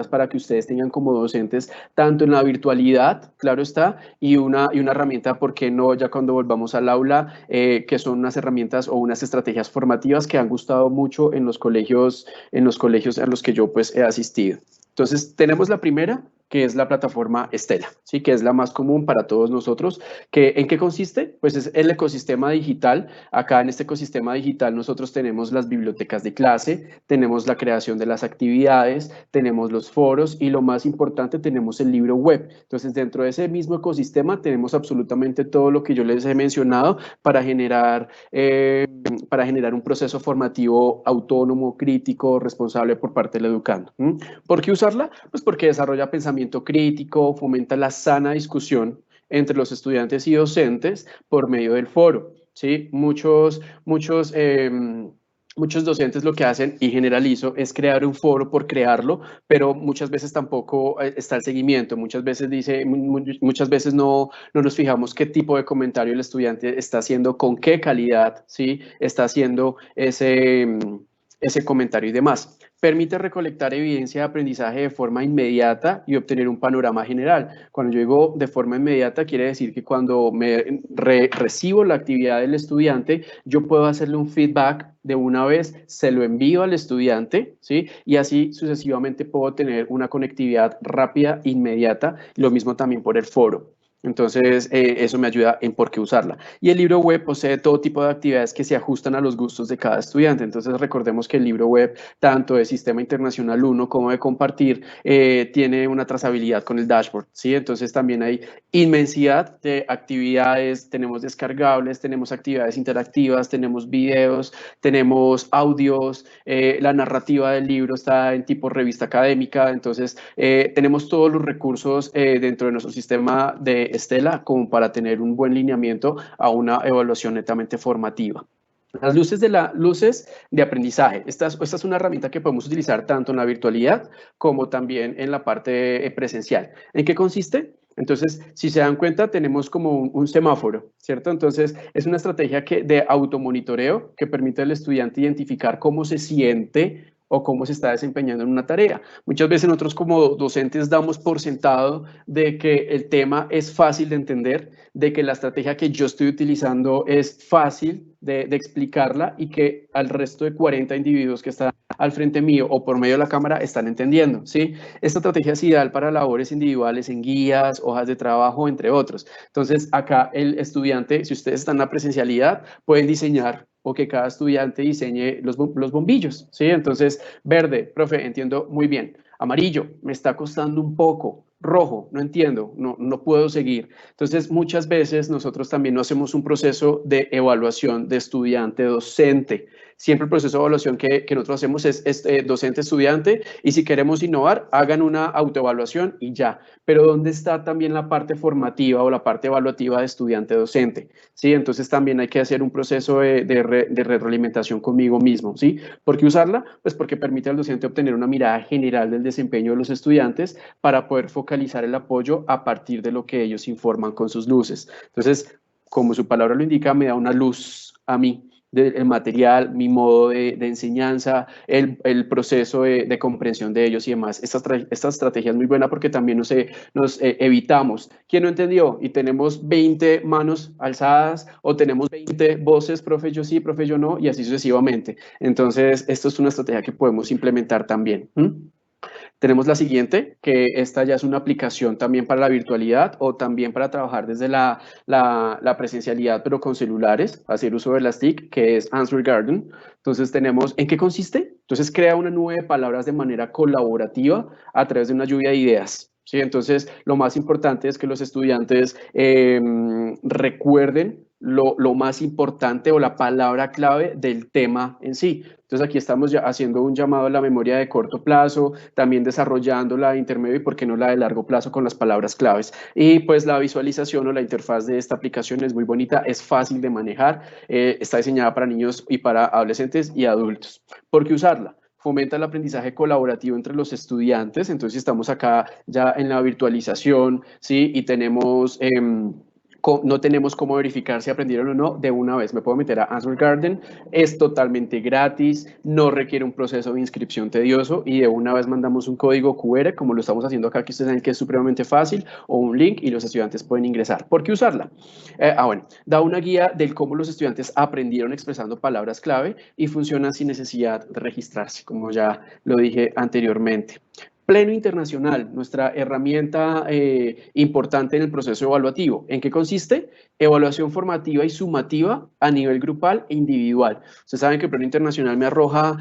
para que ustedes tengan como docentes, tanto en la virtualidad, claro está, y una herramienta, ¿por qué no? Ya cuando volvamos al aula, que son unas herramientas o unas estrategias formativas que han gustado mucho en los colegios a los que yo pues he asistido. Entonces tenemos la primera, que es la plataforma Estela, ¿sí? Que es la más común para todos nosotros. ¿En qué consiste? Pues es el ecosistema digital. Acá en este ecosistema digital nosotros tenemos las bibliotecas de clase, tenemos la creación de las actividades, tenemos los foros y lo más importante, tenemos el libro web. Entonces, dentro de ese mismo ecosistema tenemos absolutamente todo lo que yo les he mencionado para generar un proceso formativo autónomo, crítico, responsable por parte del educando. ¿Por qué usarla? Pues porque desarrolla pensamiento crítico, fomenta la sana discusión entre los estudiantes y docentes por medio del foro, ¿sí? Muchos docentes lo que hacen, y generalizo, es crear un foro por crearlo, pero muchas veces tampoco está el seguimiento. Muchas veces no nos fijamos qué tipo de comentario el estudiante está haciendo, con qué calidad, ¿sí? Está haciendo ese comentario y demás. Permite recolectar evidencia de aprendizaje de forma inmediata y obtener un panorama general. Cuando yo digo de forma inmediata, quiere decir que cuando me recibo la actividad del estudiante, yo puedo hacerle un feedback de una vez, se lo envío al estudiante, ¿sí? Y así sucesivamente puedo tener una conectividad rápida, inmediata, lo mismo también por el foro. Entonces, eso me ayuda en por qué usarla. Y el libro web posee todo tipo de actividades que se ajustan a los gustos de cada estudiante. Entonces, recordemos que el libro web, tanto de Sistema Internacional 1 como de Compartir, tiene una trazabilidad con el dashboard, ¿sí? Entonces, también hay inmensidad de actividades, tenemos descargables, tenemos actividades interactivas, tenemos videos, tenemos audios, la narrativa del libro está en tipo revista académica. Entonces, tenemos todos los recursos dentro de nuestro sistema de Estela como para tener un buen lineamiento a una evaluación netamente formativa. Las luces de aprendizaje. Esta es una herramienta que podemos utilizar tanto en la virtualidad como también en la parte presencial. ¿En qué consiste? Entonces, si se dan cuenta, tenemos como un semáforo, ¿cierto? Entonces, es una estrategia de automonitoreo que permite al estudiante identificar cómo se siente o cómo se está desempeñando en una tarea. Muchas veces nosotros como docentes damos por sentado de que el tema es fácil de entender, de que la estrategia que yo estoy utilizando es fácil de explicarla y que al resto de 40 individuos que están al frente mío o por medio de la cámara están entendiendo, ¿sí? Esta estrategia es ideal para labores individuales en guías, hojas de trabajo, entre otros. Entonces, acá el estudiante, si ustedes están en la presencialidad, pueden diseñar o que cada estudiante diseñe los bombillos, ¿sí? Entonces, verde, profe, entiendo muy bien. Amarillo, me está costando un poco. Rojo, no entiendo, no puedo seguir. Entonces, muchas veces nosotros también no hacemos un proceso de evaluación de estudiante-docente. Siempre el proceso de evaluación que nosotros hacemos es docente-estudiante, y si queremos innovar, hagan una autoevaluación y ya. Pero ¿dónde está también la parte formativa o la parte evaluativa de estudiante-docente? ¿Sí? Entonces también hay que hacer un proceso de retroalimentación conmigo mismo, ¿sí? ¿Por qué usarla? Pues porque permite al docente obtener una mirada general del desempeño de los estudiantes para poder focalizar el apoyo a partir de lo que ellos informan con sus luces. Entonces, como su palabra lo indica, me da una luz a mí del material, mi modo de enseñanza, el proceso de comprensión de ellos y demás. Esta estrategia es muy buena porque también nos evitamos. ¿Quién no entendió? Y tenemos 20 manos alzadas o tenemos 20 voces, profe, yo sí, profe, yo no, y así sucesivamente. Entonces, esto es una estrategia que podemos implementar también. Tenemos la siguiente, que esta ya es una aplicación también para la virtualidad o también para trabajar desde la presencialidad, pero con celulares, hacer uso de las TIC, que es Answer Garden. Entonces tenemos, ¿en qué consiste? Entonces crea una nube de palabras de manera colaborativa a través de una lluvia de ideas. ¿Sí? Entonces, lo más importante es que los estudiantes recuerden lo más importante o la palabra clave del tema en sí. Entonces, aquí estamos ya haciendo un llamado a la memoria de corto plazo, también desarrollando la de intermedio y, por qué no, la de largo plazo con las palabras claves. Y pues la visualización o la interfaz de esta aplicación es muy bonita, es fácil de manejar, está diseñada para niños y para adolescentes y adultos. ¿Por qué usarla? Fomenta el aprendizaje colaborativo entre los estudiantes. Entonces, estamos acá ya en la virtualización, ¿sí? Y tenemos... no tenemos cómo verificar si aprendieron o no de una vez. Me puedo meter a Answer Garden, es totalmente gratis, no requiere un proceso de inscripción tedioso y de una vez mandamos un código QR, como lo estamos haciendo acá, que ustedes saben que es supremamente fácil, o un link y los estudiantes pueden ingresar. ¿Por qué usarla? Bueno, da una guía del cómo los estudiantes aprendieron expresando palabras clave y funciona sin necesidad de registrarse, como ya lo dije anteriormente. Pleno Internacional, nuestra herramienta importante en el proceso evaluativo. ¿En qué consiste? Evaluación formativa y sumativa a nivel grupal e individual. Ustedes saben que el Pleno Internacional me arroja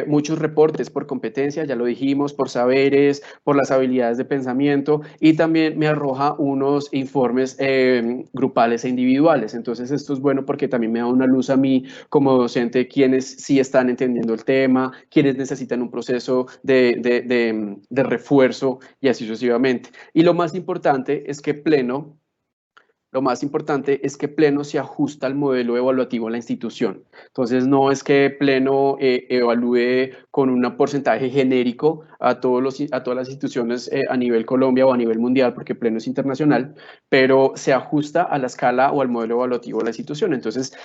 muchos reportes por competencia, ya lo dijimos, por saberes, por las habilidades de pensamiento, y también me arroja unos informes grupales e individuales. Entonces, esto es bueno porque también me da una luz a mí como docente, quienes sí están entendiendo el tema, quienes necesitan un proceso de refuerzo y así sucesivamente. Y lo más importante es que Pleno se ajusta al modelo evaluativo de la institución. Entonces, no es que Pleno evalúe con un porcentaje genérico a todas las instituciones a nivel Colombia o a nivel mundial, porque Pleno es internacional, pero se ajusta a la escala o al modelo evaluativo de la institución. Entonces,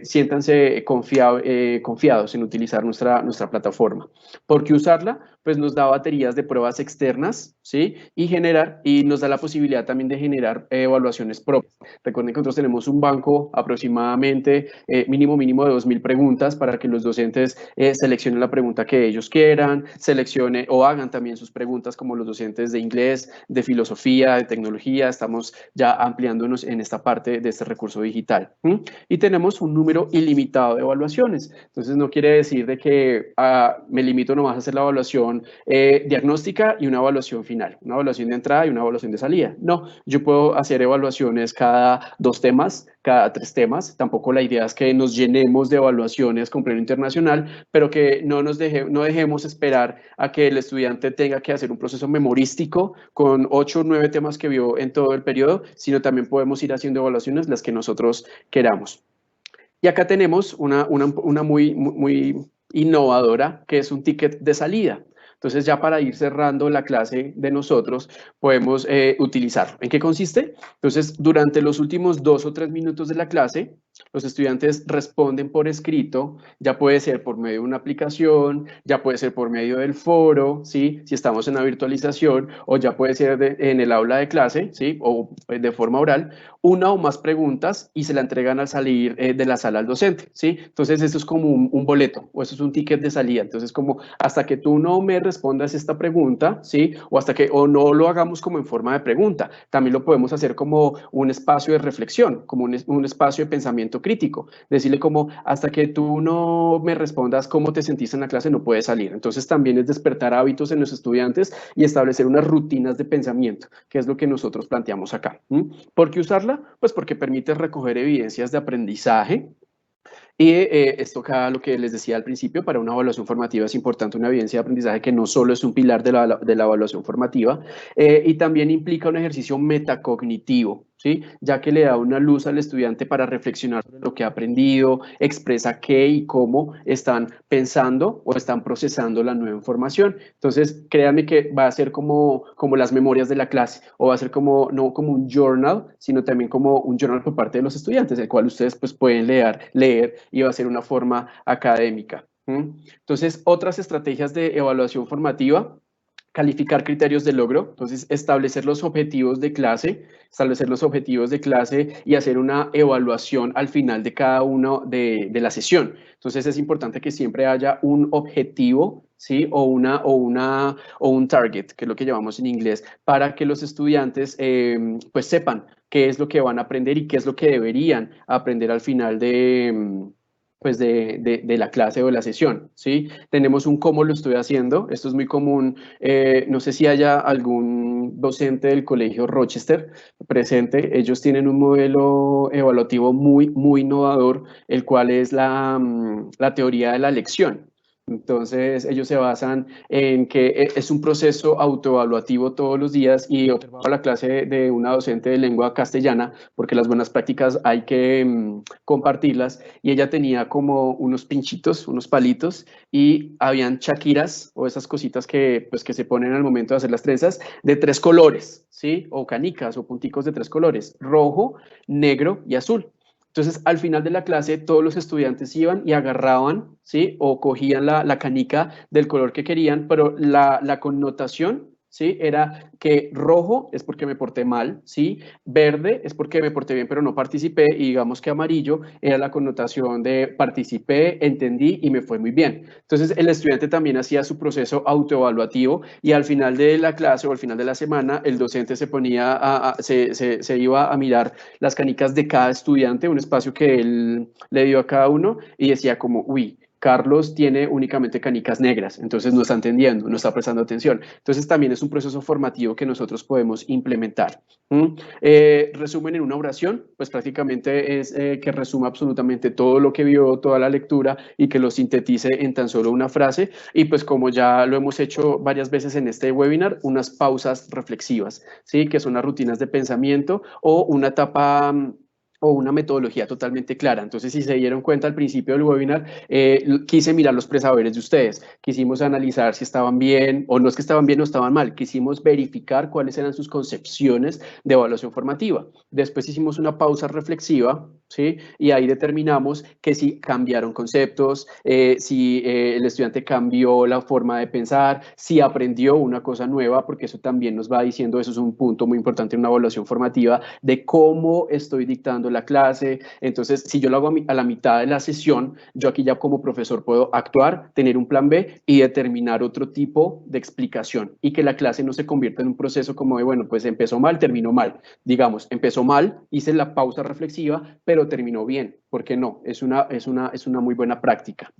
siéntanse confiados en utilizar nuestra plataforma. ¿Por qué usarla? Pues nos da baterías de pruebas externas, ¿sí? Y nos da la posibilidad también de generar evaluaciones propias. Recuerden que nosotros tenemos un banco aproximadamente mínimo de 2.000 preguntas para que los docentes seleccionen la pregunta que ellos quieran, seleccionen o hagan también sus preguntas, como los docentes de inglés, de filosofía, de tecnología. Estamos ya ampliándonos en esta parte de este recurso digital. Y tenemos un número ilimitado de evaluaciones. Entonces, no quiere decir de que me limito nomás a hacer la evaluación diagnóstica y una evaluación final, una evaluación de entrada y una evaluación de salida. No, yo puedo hacer evaluaciones cada 2 temas, cada 3 temas. Tampoco la idea es que nos llenemos de evaluaciones con Pleno Internacional, pero que no dejemos esperar a que el estudiante tenga que hacer un proceso memorístico con 8 o 9 temas que vio en todo el periodo, sino también podemos ir haciendo evaluaciones las que nosotros queramos. Y acá tenemos una muy innovadora, que es un ticket de salida. Entonces, ya para ir cerrando la clase de nosotros, podemos utilizarlo. ¿En qué consiste? Entonces, durante los últimos 2 o 3 minutos de la clase, los estudiantes responden por escrito, ya puede ser por medio de una aplicación, ya puede ser por medio del foro, ¿sí? Si estamos en la virtualización, o ya puede ser en el aula de clase, ¿sí? O de forma oral, una o más preguntas y se la entregan al salir de la sala al docente, ¿sí? Entonces, esto es como un boleto, o eso es un ticket de salida. Entonces, como hasta que tú no me respondas esta pregunta, ¿sí? O no lo hagamos como en forma de pregunta, también lo podemos hacer como un espacio de reflexión, como un espacio de pensamiento crítico, decirle como hasta que tú no me respondas cómo te sentiste en la clase, no puedes salir. Entonces, también es despertar hábitos en los estudiantes y establecer unas rutinas de pensamiento, que es lo que nosotros planteamos acá. ¿Por qué usarla? Pues porque permite recoger evidencias de aprendizaje. Y esto acá, lo que les decía al principio, para una evaluación formativa es importante una evidencia de aprendizaje que no solo es un pilar de la evaluación formativa, y también implica un ejercicio metacognitivo. ¿sí? Ya que le da una luz al estudiante para reflexionar sobre lo que ha aprendido, expresa qué y cómo están pensando o están procesando la nueva información. Entonces, créanme que va a ser como las memorias de la clase, o va a ser como, no como un journal, sino también como un journal por parte de los estudiantes, el cual ustedes pues pueden leer y va a ser una forma académica. Entonces, otras estrategias de evaluación formativa: calificar criterios de logro. Entonces, establecer los objetivos de clase y hacer una evaluación al final de cada uno de la sesión. Entonces, es importante que siempre haya un objetivo, ¿sí? O un target, que es lo que llamamos en inglés, para que los estudiantes pues sepan qué es lo que van a aprender y qué es lo que deberían aprender al final de la clase o de la sesión, ¿sí? Tenemos un cómo lo estoy haciendo. Esto es muy común. No sé si haya algún docente del colegio Rochester presente. Ellos tienen un modelo evaluativo muy, muy innovador, el cual es la teoría de la lección. Entonces, ellos se basan en que es un proceso autoevaluativo todos los días, y observaba la clase de una docente de lengua castellana, porque las buenas prácticas hay que compartirlas, y ella tenía como unos pinchitos, unos palitos, y habían chaquiras o esas cositas que se ponen al momento de hacer las trenzas de 3 colores, ¿sí? O canicas o punticos de 3 colores: rojo, negro y azul. Entonces, al final de la clase, todos los estudiantes iban y agarraban, ¿sí? O cogían la canica del color que querían, pero la connotación, ¿sí? Era que rojo es porque me porté mal, ¿sí? Verde es porque me porté bien pero no participé, y digamos que amarillo era la connotación de participé, entendí y me fue muy bien. Entonces, el estudiante también hacía su proceso autoevaluativo, y al final de la clase o al final de la semana, el docente se ponía se iba a mirar las canicas de cada estudiante, un espacio que él le dio a cada uno, y decía como, uy, Carlos tiene únicamente canicas negras, entonces no está entendiendo, no está prestando atención. Entonces, también es un proceso formativo que nosotros podemos implementar. Resumen en una oración, pues prácticamente es que resuma absolutamente todo lo que vio, toda la lectura, y que lo sintetice en tan solo una frase. Y pues, como ya lo hemos hecho varias veces en este webinar, unas pausas reflexivas, ¿sí? Que son las rutinas de pensamiento o una etapa o una metodología totalmente clara. Entonces, si se dieron cuenta al principio del webinar, quise mirar los presaberes de ustedes. Quisimos analizar si estaban bien, o no es que estaban bien o estaban mal. Quisimos verificar cuáles eran sus concepciones de evaluación formativa. Después hicimos una pausa reflexiva, ¿sí? Y ahí determinamos que si cambiaron conceptos, si el estudiante cambió la forma de pensar, si aprendió una cosa nueva, porque eso también nos va diciendo, eso es un punto muy importante en una evaluación formativa, de cómo estoy dictando la clase. Entonces, si yo lo hago a la mitad de la sesión, yo aquí ya como profesor puedo actuar, tener un plan B y determinar otro tipo de explicación, y que la clase no se convierta en un proceso como de, bueno, pues empezó mal, terminó mal. Digamos, empezó mal, hice la pausa reflexiva, pero terminó bien. ¿Por qué no? Es una muy buena práctica.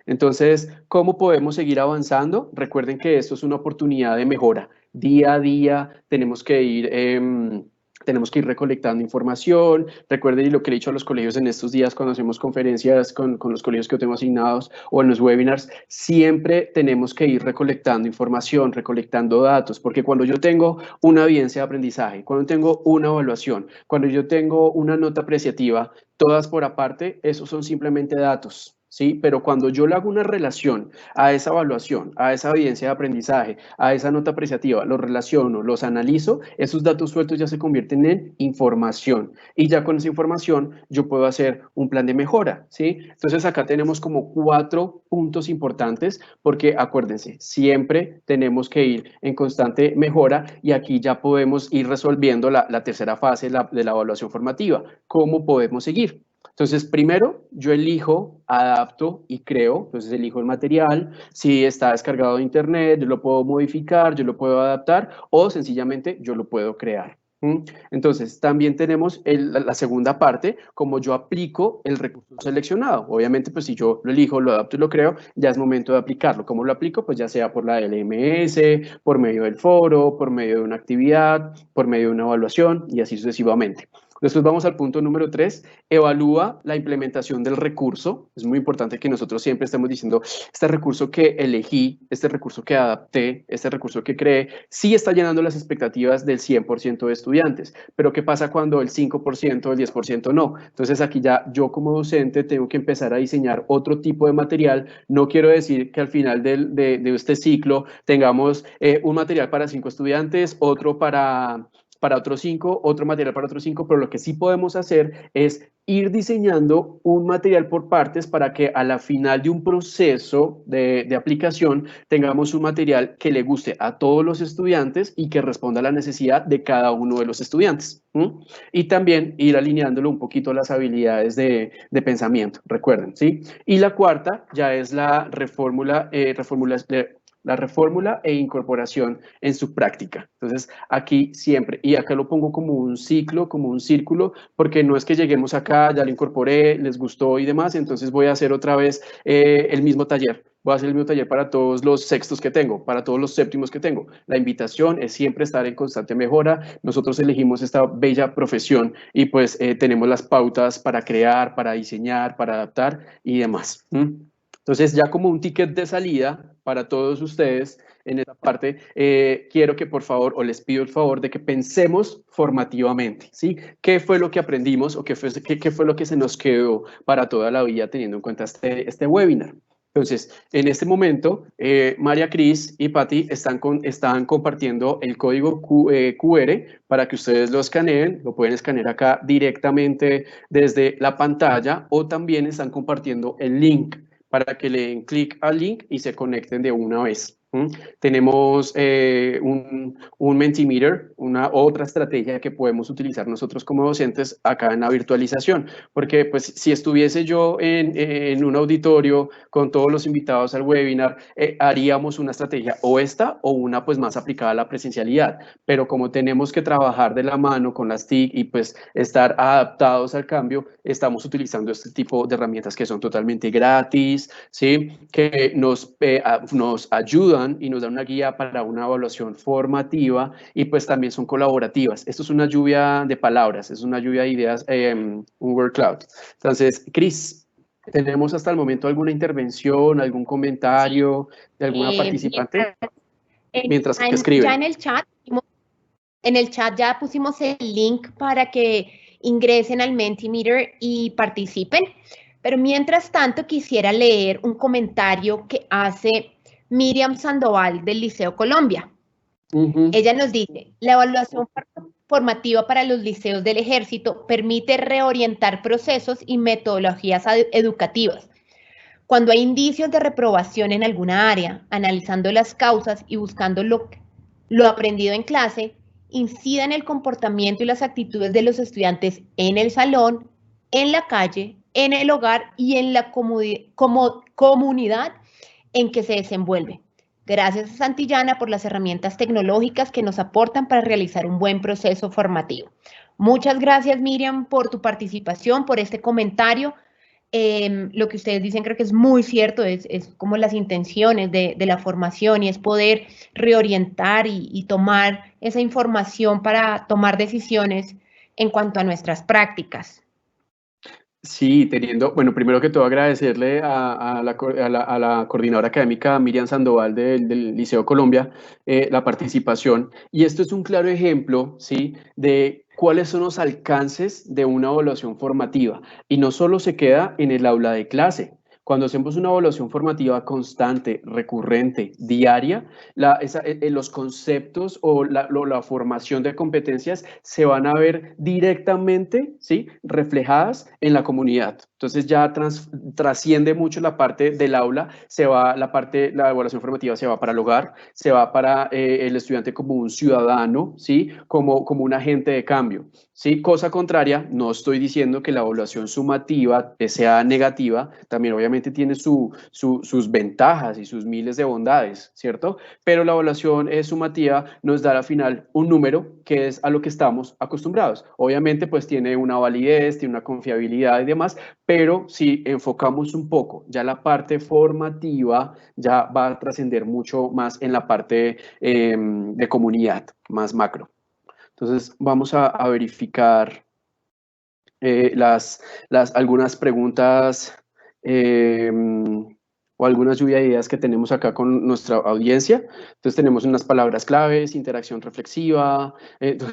Entonces, ¿cómo podemos seguir avanzando? Recuerden que esto es una oportunidad de mejora. Día a día tenemos que ir recolectando información. Recuerden, y lo que he dicho a los colegios en estos días cuando hacemos conferencias con los colegios que yo tengo asignados, o en los webinars, siempre tenemos que ir recolectando información, recolectando datos, porque cuando yo tengo una evidencia de aprendizaje, cuando tengo una evaluación, cuando yo tengo una nota apreciativa, todas por aparte, esos son simplemente datos, ¿sí? Pero cuando yo le hago una relación a esa evaluación, a esa evidencia de aprendizaje, a esa nota apreciativa, los relaciono, los analizo, esos datos sueltos ya se convierten en información, y ya con esa información yo puedo hacer un plan de mejora, ¿sí? Entonces, acá tenemos como 4 puntos importantes, porque acuérdense, siempre tenemos que ir en constante mejora, y aquí ya podemos ir resolviendo la tercera fase de la evaluación formativa. ¿Cómo podemos seguir? Entonces, primero, yo elijo, adapto y creo. Entonces, elijo el material. Si está descargado de internet, yo lo puedo modificar, yo lo puedo adaptar, o sencillamente yo lo puedo crear. Entonces, también tenemos la segunda parte, como yo aplico el recurso seleccionado. Obviamente, pues si yo lo elijo, lo adapto y lo creo, ya es momento de aplicarlo. ¿Cómo lo aplico? Pues ya sea por la LMS, por medio del foro, por medio de una actividad, por medio de una evaluación, y así sucesivamente. Después vamos al punto número 3, evalúa la implementación del recurso. Es muy importante que nosotros siempre estemos diciendo, este recurso que elegí, este recurso que adapté, este recurso que creé, sí está llenando las expectativas del 100% de estudiantes, pero ¿qué pasa cuando el 5%, el 10% no? Entonces aquí ya yo como docente tengo que empezar a diseñar otro tipo de material. No quiero decir que al final de este ciclo tengamos un material para 5 estudiantes, otro para otros 5, otro material para otros 5, pero lo que sí podemos hacer es ir diseñando un material por partes para que a la final de un proceso de aplicación tengamos un material que le guste a todos los estudiantes y que responda a la necesidad de cada uno de los estudiantes. Y también ir alineándolo un poquito a las habilidades de pensamiento, recuerden, ¿sí? Y la cuarta ya es la reformula e incorporación en su práctica. Entonces, aquí siempre, y acá lo pongo como un ciclo, como un círculo, porque no es que lleguemos acá, ya lo incorporé, les gustó y demás, entonces voy a hacer otra vez el mismo taller. Voy a hacer el mismo taller para todos los sextos que tengo, para todos los séptimos que tengo. La invitación es siempre estar en constante mejora. Nosotros elegimos esta bella profesión y pues tenemos las pautas para crear, para diseñar, para adaptar y demás. Entonces, ya como un ticket de salida para todos ustedes en esta parte, quiero que por favor, o les pido el favor de que pensemos formativamente, ¿sí? ¿Qué fue lo que aprendimos o qué fue lo que se nos quedó para toda la vida teniendo en cuenta este webinar? Entonces, en este momento, María Cris y Patti están compartiendo el código QR para que ustedes lo escaneen, lo pueden escanear acá directamente desde la pantalla o también están compartiendo el link para que le den clic al link y se conecten de una vez. Tenemos un Mentimeter, otra estrategia que podemos utilizar nosotros como docentes acá en la virtualización, porque pues si estuviese yo en un auditorio con todos los invitados al webinar, haríamos una estrategia o esta o una pues más aplicada a la presencialidad, pero como tenemos que trabajar de la mano con las TIC y pues estar adaptados al cambio, estamos utilizando este tipo de herramientas que son totalmente gratis, ¿sí? Que nos ayudan y nos dan una guía para una evaluación formativa y pues también son colaborativas. Esto es una lluvia de palabras, es una lluvia de ideas, un word cloud. Entonces, Cris, ¿tenemos hasta el momento alguna intervención, algún comentario de alguna participante? Mientras que escriben. Ya en el chat ya pusimos el link para que ingresen al Mentimeter y participen, pero mientras tanto quisiera leer un comentario que hace Miriam Sandoval del Liceo Colombia. Ella nos dice, la evaluación formativa para los liceos del Ejército permite reorientar procesos y metodologías educativas. Cuando hay indicios de reprobación en alguna área, analizando las causas y buscando lo aprendido en clase, incida en el comportamiento y las actitudes de los estudiantes en el salón, en la calle, en el hogar y en la comunidad en que se desenvuelve. Gracias a Santillana por las herramientas tecnológicas que nos aportan para realizar un buen proceso formativo. Muchas gracias, Miriam, por tu participación, por este comentario. Lo que ustedes dicen creo que es muy cierto, es como las intenciones de la formación y es poder reorientar y tomar esa información para tomar decisiones en cuanto a nuestras prácticas. Sí, bueno, primero que todo agradecerle a la coordinadora académica Miriam Sandoval del Liceo Colombia la participación. Y esto es un claro ejemplo, ¿sí?, de cuáles son los alcances de una evaluación formativa. Y no solo se queda en el aula de clase. Cuando hacemos una evaluación formativa constante, recurrente, diaria, los conceptos o la formación de competencias se van a ver directamente, ¿sí?, reflejadas en la comunidad. Entonces ya trasciende mucho la parte del aula, la evaluación formativa se va para el hogar, se va para el estudiante como un ciudadano, ¿sí?, como un agente de cambio. Sí, cosa contraria, no estoy diciendo que la evaluación sumativa sea negativa, también obviamente tiene sus ventajas y sus miles de bondades, ¿cierto? Pero la evaluación sumativa nos da al final un número que es a lo que estamos acostumbrados. Obviamente pues tiene una validez, tiene una confiabilidad y demás, pero si enfocamos un poco, ya la parte formativa ya va a trascender mucho más en la parte de comunidad, más macro. Entonces vamos a verificar algunas preguntas o algunas lluvia de ideas que tenemos acá con nuestra audiencia. Entonces tenemos unas palabras claves, interacción reflexiva,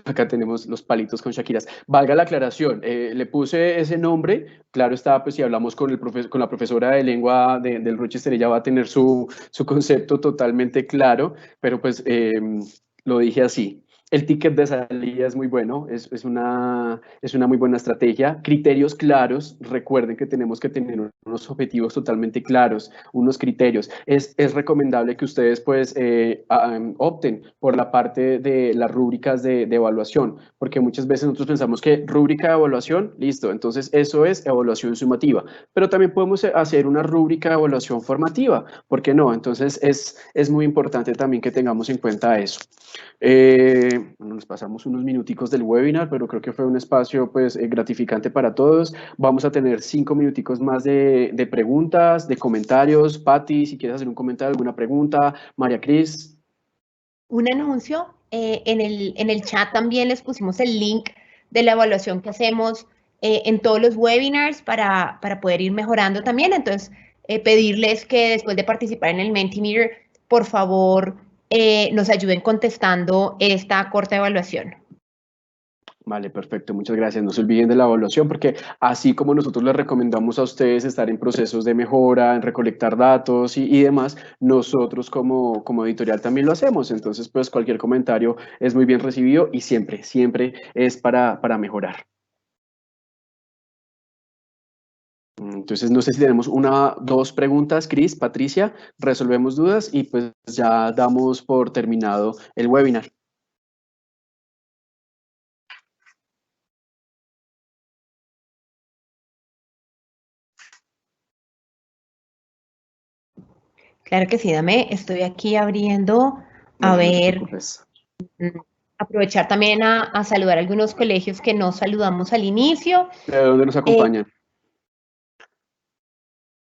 acá tenemos los palitos con Shakiras. Valga la aclaración, le puse ese nombre, claro está, pues si hablamos con la profesora de lengua del Rochester, ella va a tener su concepto totalmente claro, pero pues lo dije así. El ticket de salida es muy bueno, es una muy buena estrategia. Criterios claros, recuerden que tenemos que tener unos objetivos totalmente claros, unos criterios. Es recomendable que ustedes pues opten por la parte de las rúbricas de evaluación, porque muchas veces nosotros pensamos que rúbrica de evaluación, listo, entonces eso es evaluación sumativa, pero también podemos hacer una rúbrica de evaluación formativa, ¿por qué no? Entonces es muy importante también que tengamos en cuenta eso. Bueno, nos pasamos unos minuticos del webinar, pero creo que fue un espacio pues gratificante para todos. Vamos a tener 5 minuticos más de preguntas, de comentarios. Patti, si quieres hacer un comentario, alguna pregunta. María Cris. Un anuncio, en el chat también les pusimos el link de la evaluación que hacemos en todos los webinars para poder ir mejorando también. Entonces, pedirles que después de participar en el Mentimeter, por favor, nos ayuden contestando esta corta evaluación. Vale, perfecto, muchas gracias. No se olviden de la evaluación porque así como nosotros les recomendamos a ustedes estar en procesos de mejora, en recolectar datos y demás, nosotros como editorial también lo hacemos. Entonces, pues cualquier comentario es muy bien recibido y siempre es para mejorar. Entonces, no sé si tenemos 1, 2 preguntas, Cris, Patricia, resolvemos dudas y pues ya damos por terminado el webinar. Claro que sí, estoy aquí abriendo, a ver, aprovechar también a saludar a algunos colegios que no saludamos al inicio. ¿De dónde nos acompañan?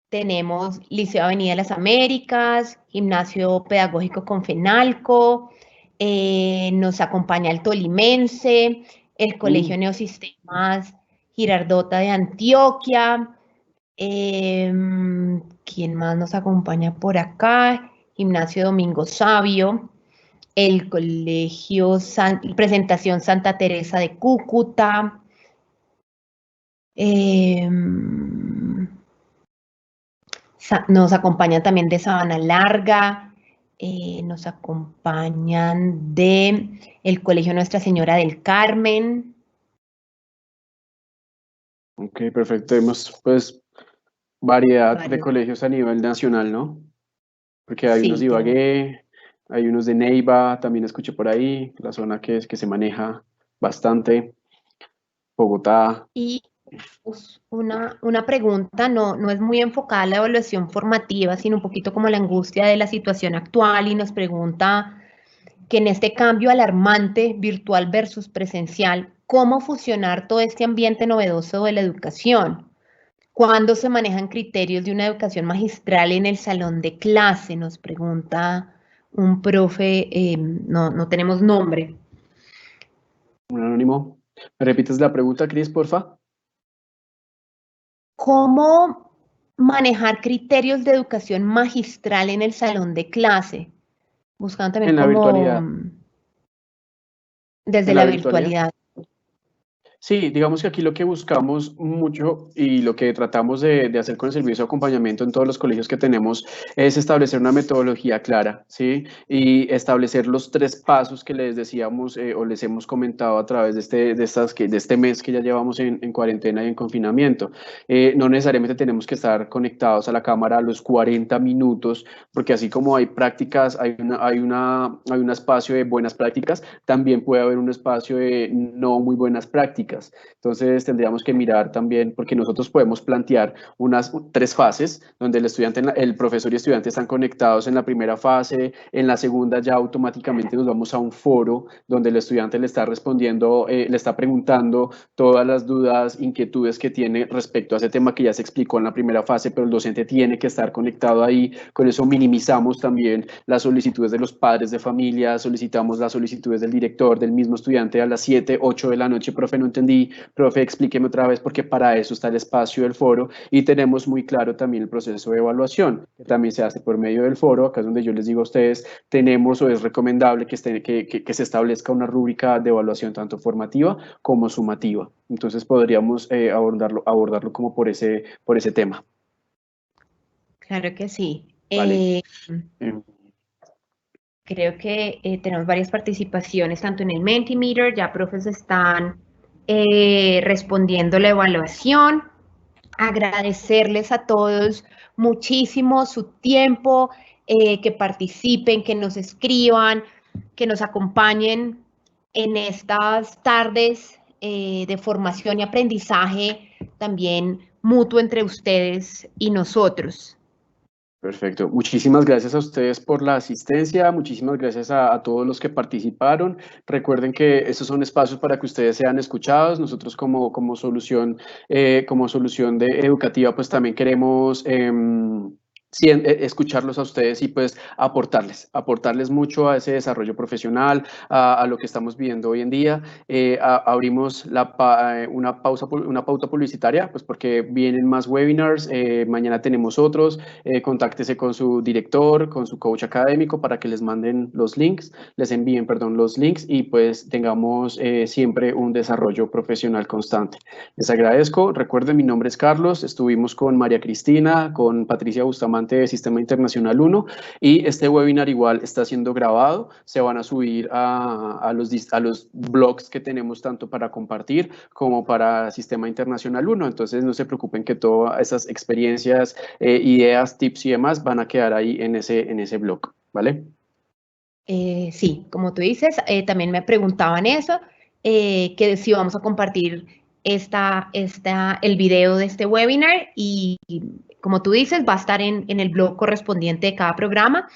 Tenemos Liceo Avenida de las Américas, Gimnasio Pedagógico Confenalco, nos acompaña el Tolimense, el Colegio Neosistemas Girardota de Antioquia. ¿Quién más nos acompaña por acá? Gimnasio Domingo Sabio, el Colegio Presentación Santa Teresa de Cúcuta. Nos acompañan también de Sabana Larga, nos acompañan de el Colegio Nuestra Señora del Carmen. Ok, perfecto. Tenemos pues variedad de colegios a nivel nacional, ¿no? Porque hay unos de Ibagué, hay unos de Neiva, también escuché por ahí, la zona que se maneja bastante, Bogotá. Y pues, una pregunta, no es muy enfocada a la evaluación formativa, sino un poquito como la angustia de la situación actual, y nos pregunta que en este cambio alarmante virtual versus presencial, ¿cómo fusionar todo este ambiente novedoso de la educación? ¿Cuándo se manejan criterios de una educación magistral en el salón de clase? Nos pregunta un profe, no tenemos nombre. Un anónimo. ¿Me repites la pregunta, Cris, porfa? ¿Cómo manejar criterios de educación magistral en el salón de clase? Buscando también en la como virtualidad. Desde la virtualidad. Sí, digamos que aquí lo que buscamos mucho y lo que tratamos de hacer con el servicio de acompañamiento en todos los colegios que tenemos es establecer una metodología clara, ¿sí? Y establecer los 3 pasos que les decíamos o les hemos comentado a través de este mes que ya llevamos en cuarentena y en confinamiento. No necesariamente tenemos que estar conectados a la cámara a los 40 minutos, porque así como hay prácticas, hay un espacio de buenas prácticas, también puede haber un espacio de no muy buenas prácticas. Entonces tendríamos que mirar también, porque nosotros podemos plantear unas 3 fases, donde el profesor y estudiante están conectados en la primera fase, en la segunda ya automáticamente nos vamos a un foro, donde el estudiante le está respondiendo, le está preguntando todas las dudas, inquietudes que tiene respecto a ese tema que ya se explicó en la primera fase, pero el docente tiene que estar conectado ahí. Con eso minimizamos también las solicitudes de los padres de familia, solicitamos las solicitudes del director, del mismo estudiante a las 7, 8 de la noche, profe, no entendí entendí, profe, explíqueme otra vez, porque para eso está el espacio del foro y tenemos muy claro también el proceso de evaluación, que también se hace por medio del foro. Acá es donde yo les digo a ustedes, tenemos o es recomendable que se establezca una rúbrica de evaluación tanto formativa como sumativa. Entonces podríamos abordarlo como por ese tema. Claro que sí. Vale. Creo que tenemos varias participaciones, tanto en el Mentimeter, ya profes están respondiendo la evaluación. Agradecerles a todos muchísimo su tiempo, que participen, que nos escriban, que nos acompañen en estas tardes de formación y aprendizaje también mutuo entre ustedes y nosotros. Perfecto. Muchísimas gracias a ustedes por la asistencia, muchísimas gracias a todos los que participaron. Recuerden que estos son espacios para que ustedes sean escuchados. Nosotros como solución educativa, pues también queremos escucharlos a ustedes y pues aportarles mucho a ese desarrollo profesional, a lo que estamos viviendo hoy en día. Abrimos una pauta publicitaria, pues porque vienen más webinars, mañana tenemos otros. Contáctese con su director, con su coach académico para que les envíen los links y pues tengamos siempre un desarrollo profesional constante. Les agradezco. Recuerden, mi nombre es Carlos, estuvimos con María Cristina, con Patricia Bustamante de Sistema Internacional 1 y este webinar igual está siendo grabado, se van a subir a los blogs que tenemos tanto para compartir como para Sistema Internacional 1, entonces no se preocupen que todas esas experiencias, ideas, tips y demás van a quedar ahí en ese blog, ¿vale? Sí, como tú dices, también me preguntaban eso, que si vamos a compartir el video de este webinar y como tú dices, va a estar en el blog correspondiente de cada programa.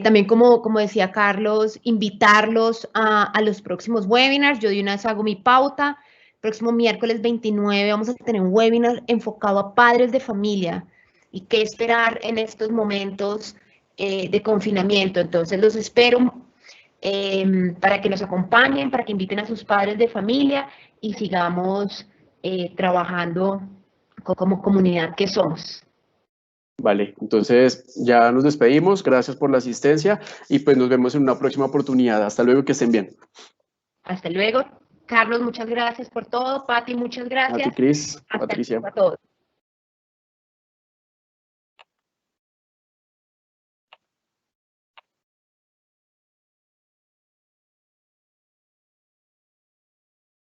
También, como decía Carlos, invitarlos a los próximos webinars. Yo de una vez hago mi pauta. El próximo miércoles 29 vamos a tener un webinar enfocado a padres de familia y qué esperar en estos momentos de confinamiento. Entonces, los espero para que nos acompañen, para que inviten a sus padres de familia y sigamos trabajando como comunidad que somos. Vale, entonces ya nos despedimos, gracias por la asistencia y pues nos vemos en una próxima oportunidad. Hasta luego, que estén bien. Hasta luego. Carlos, muchas gracias por todo. Pati, muchas gracias. A ti, Cris, Hasta Patricia. luego a todos.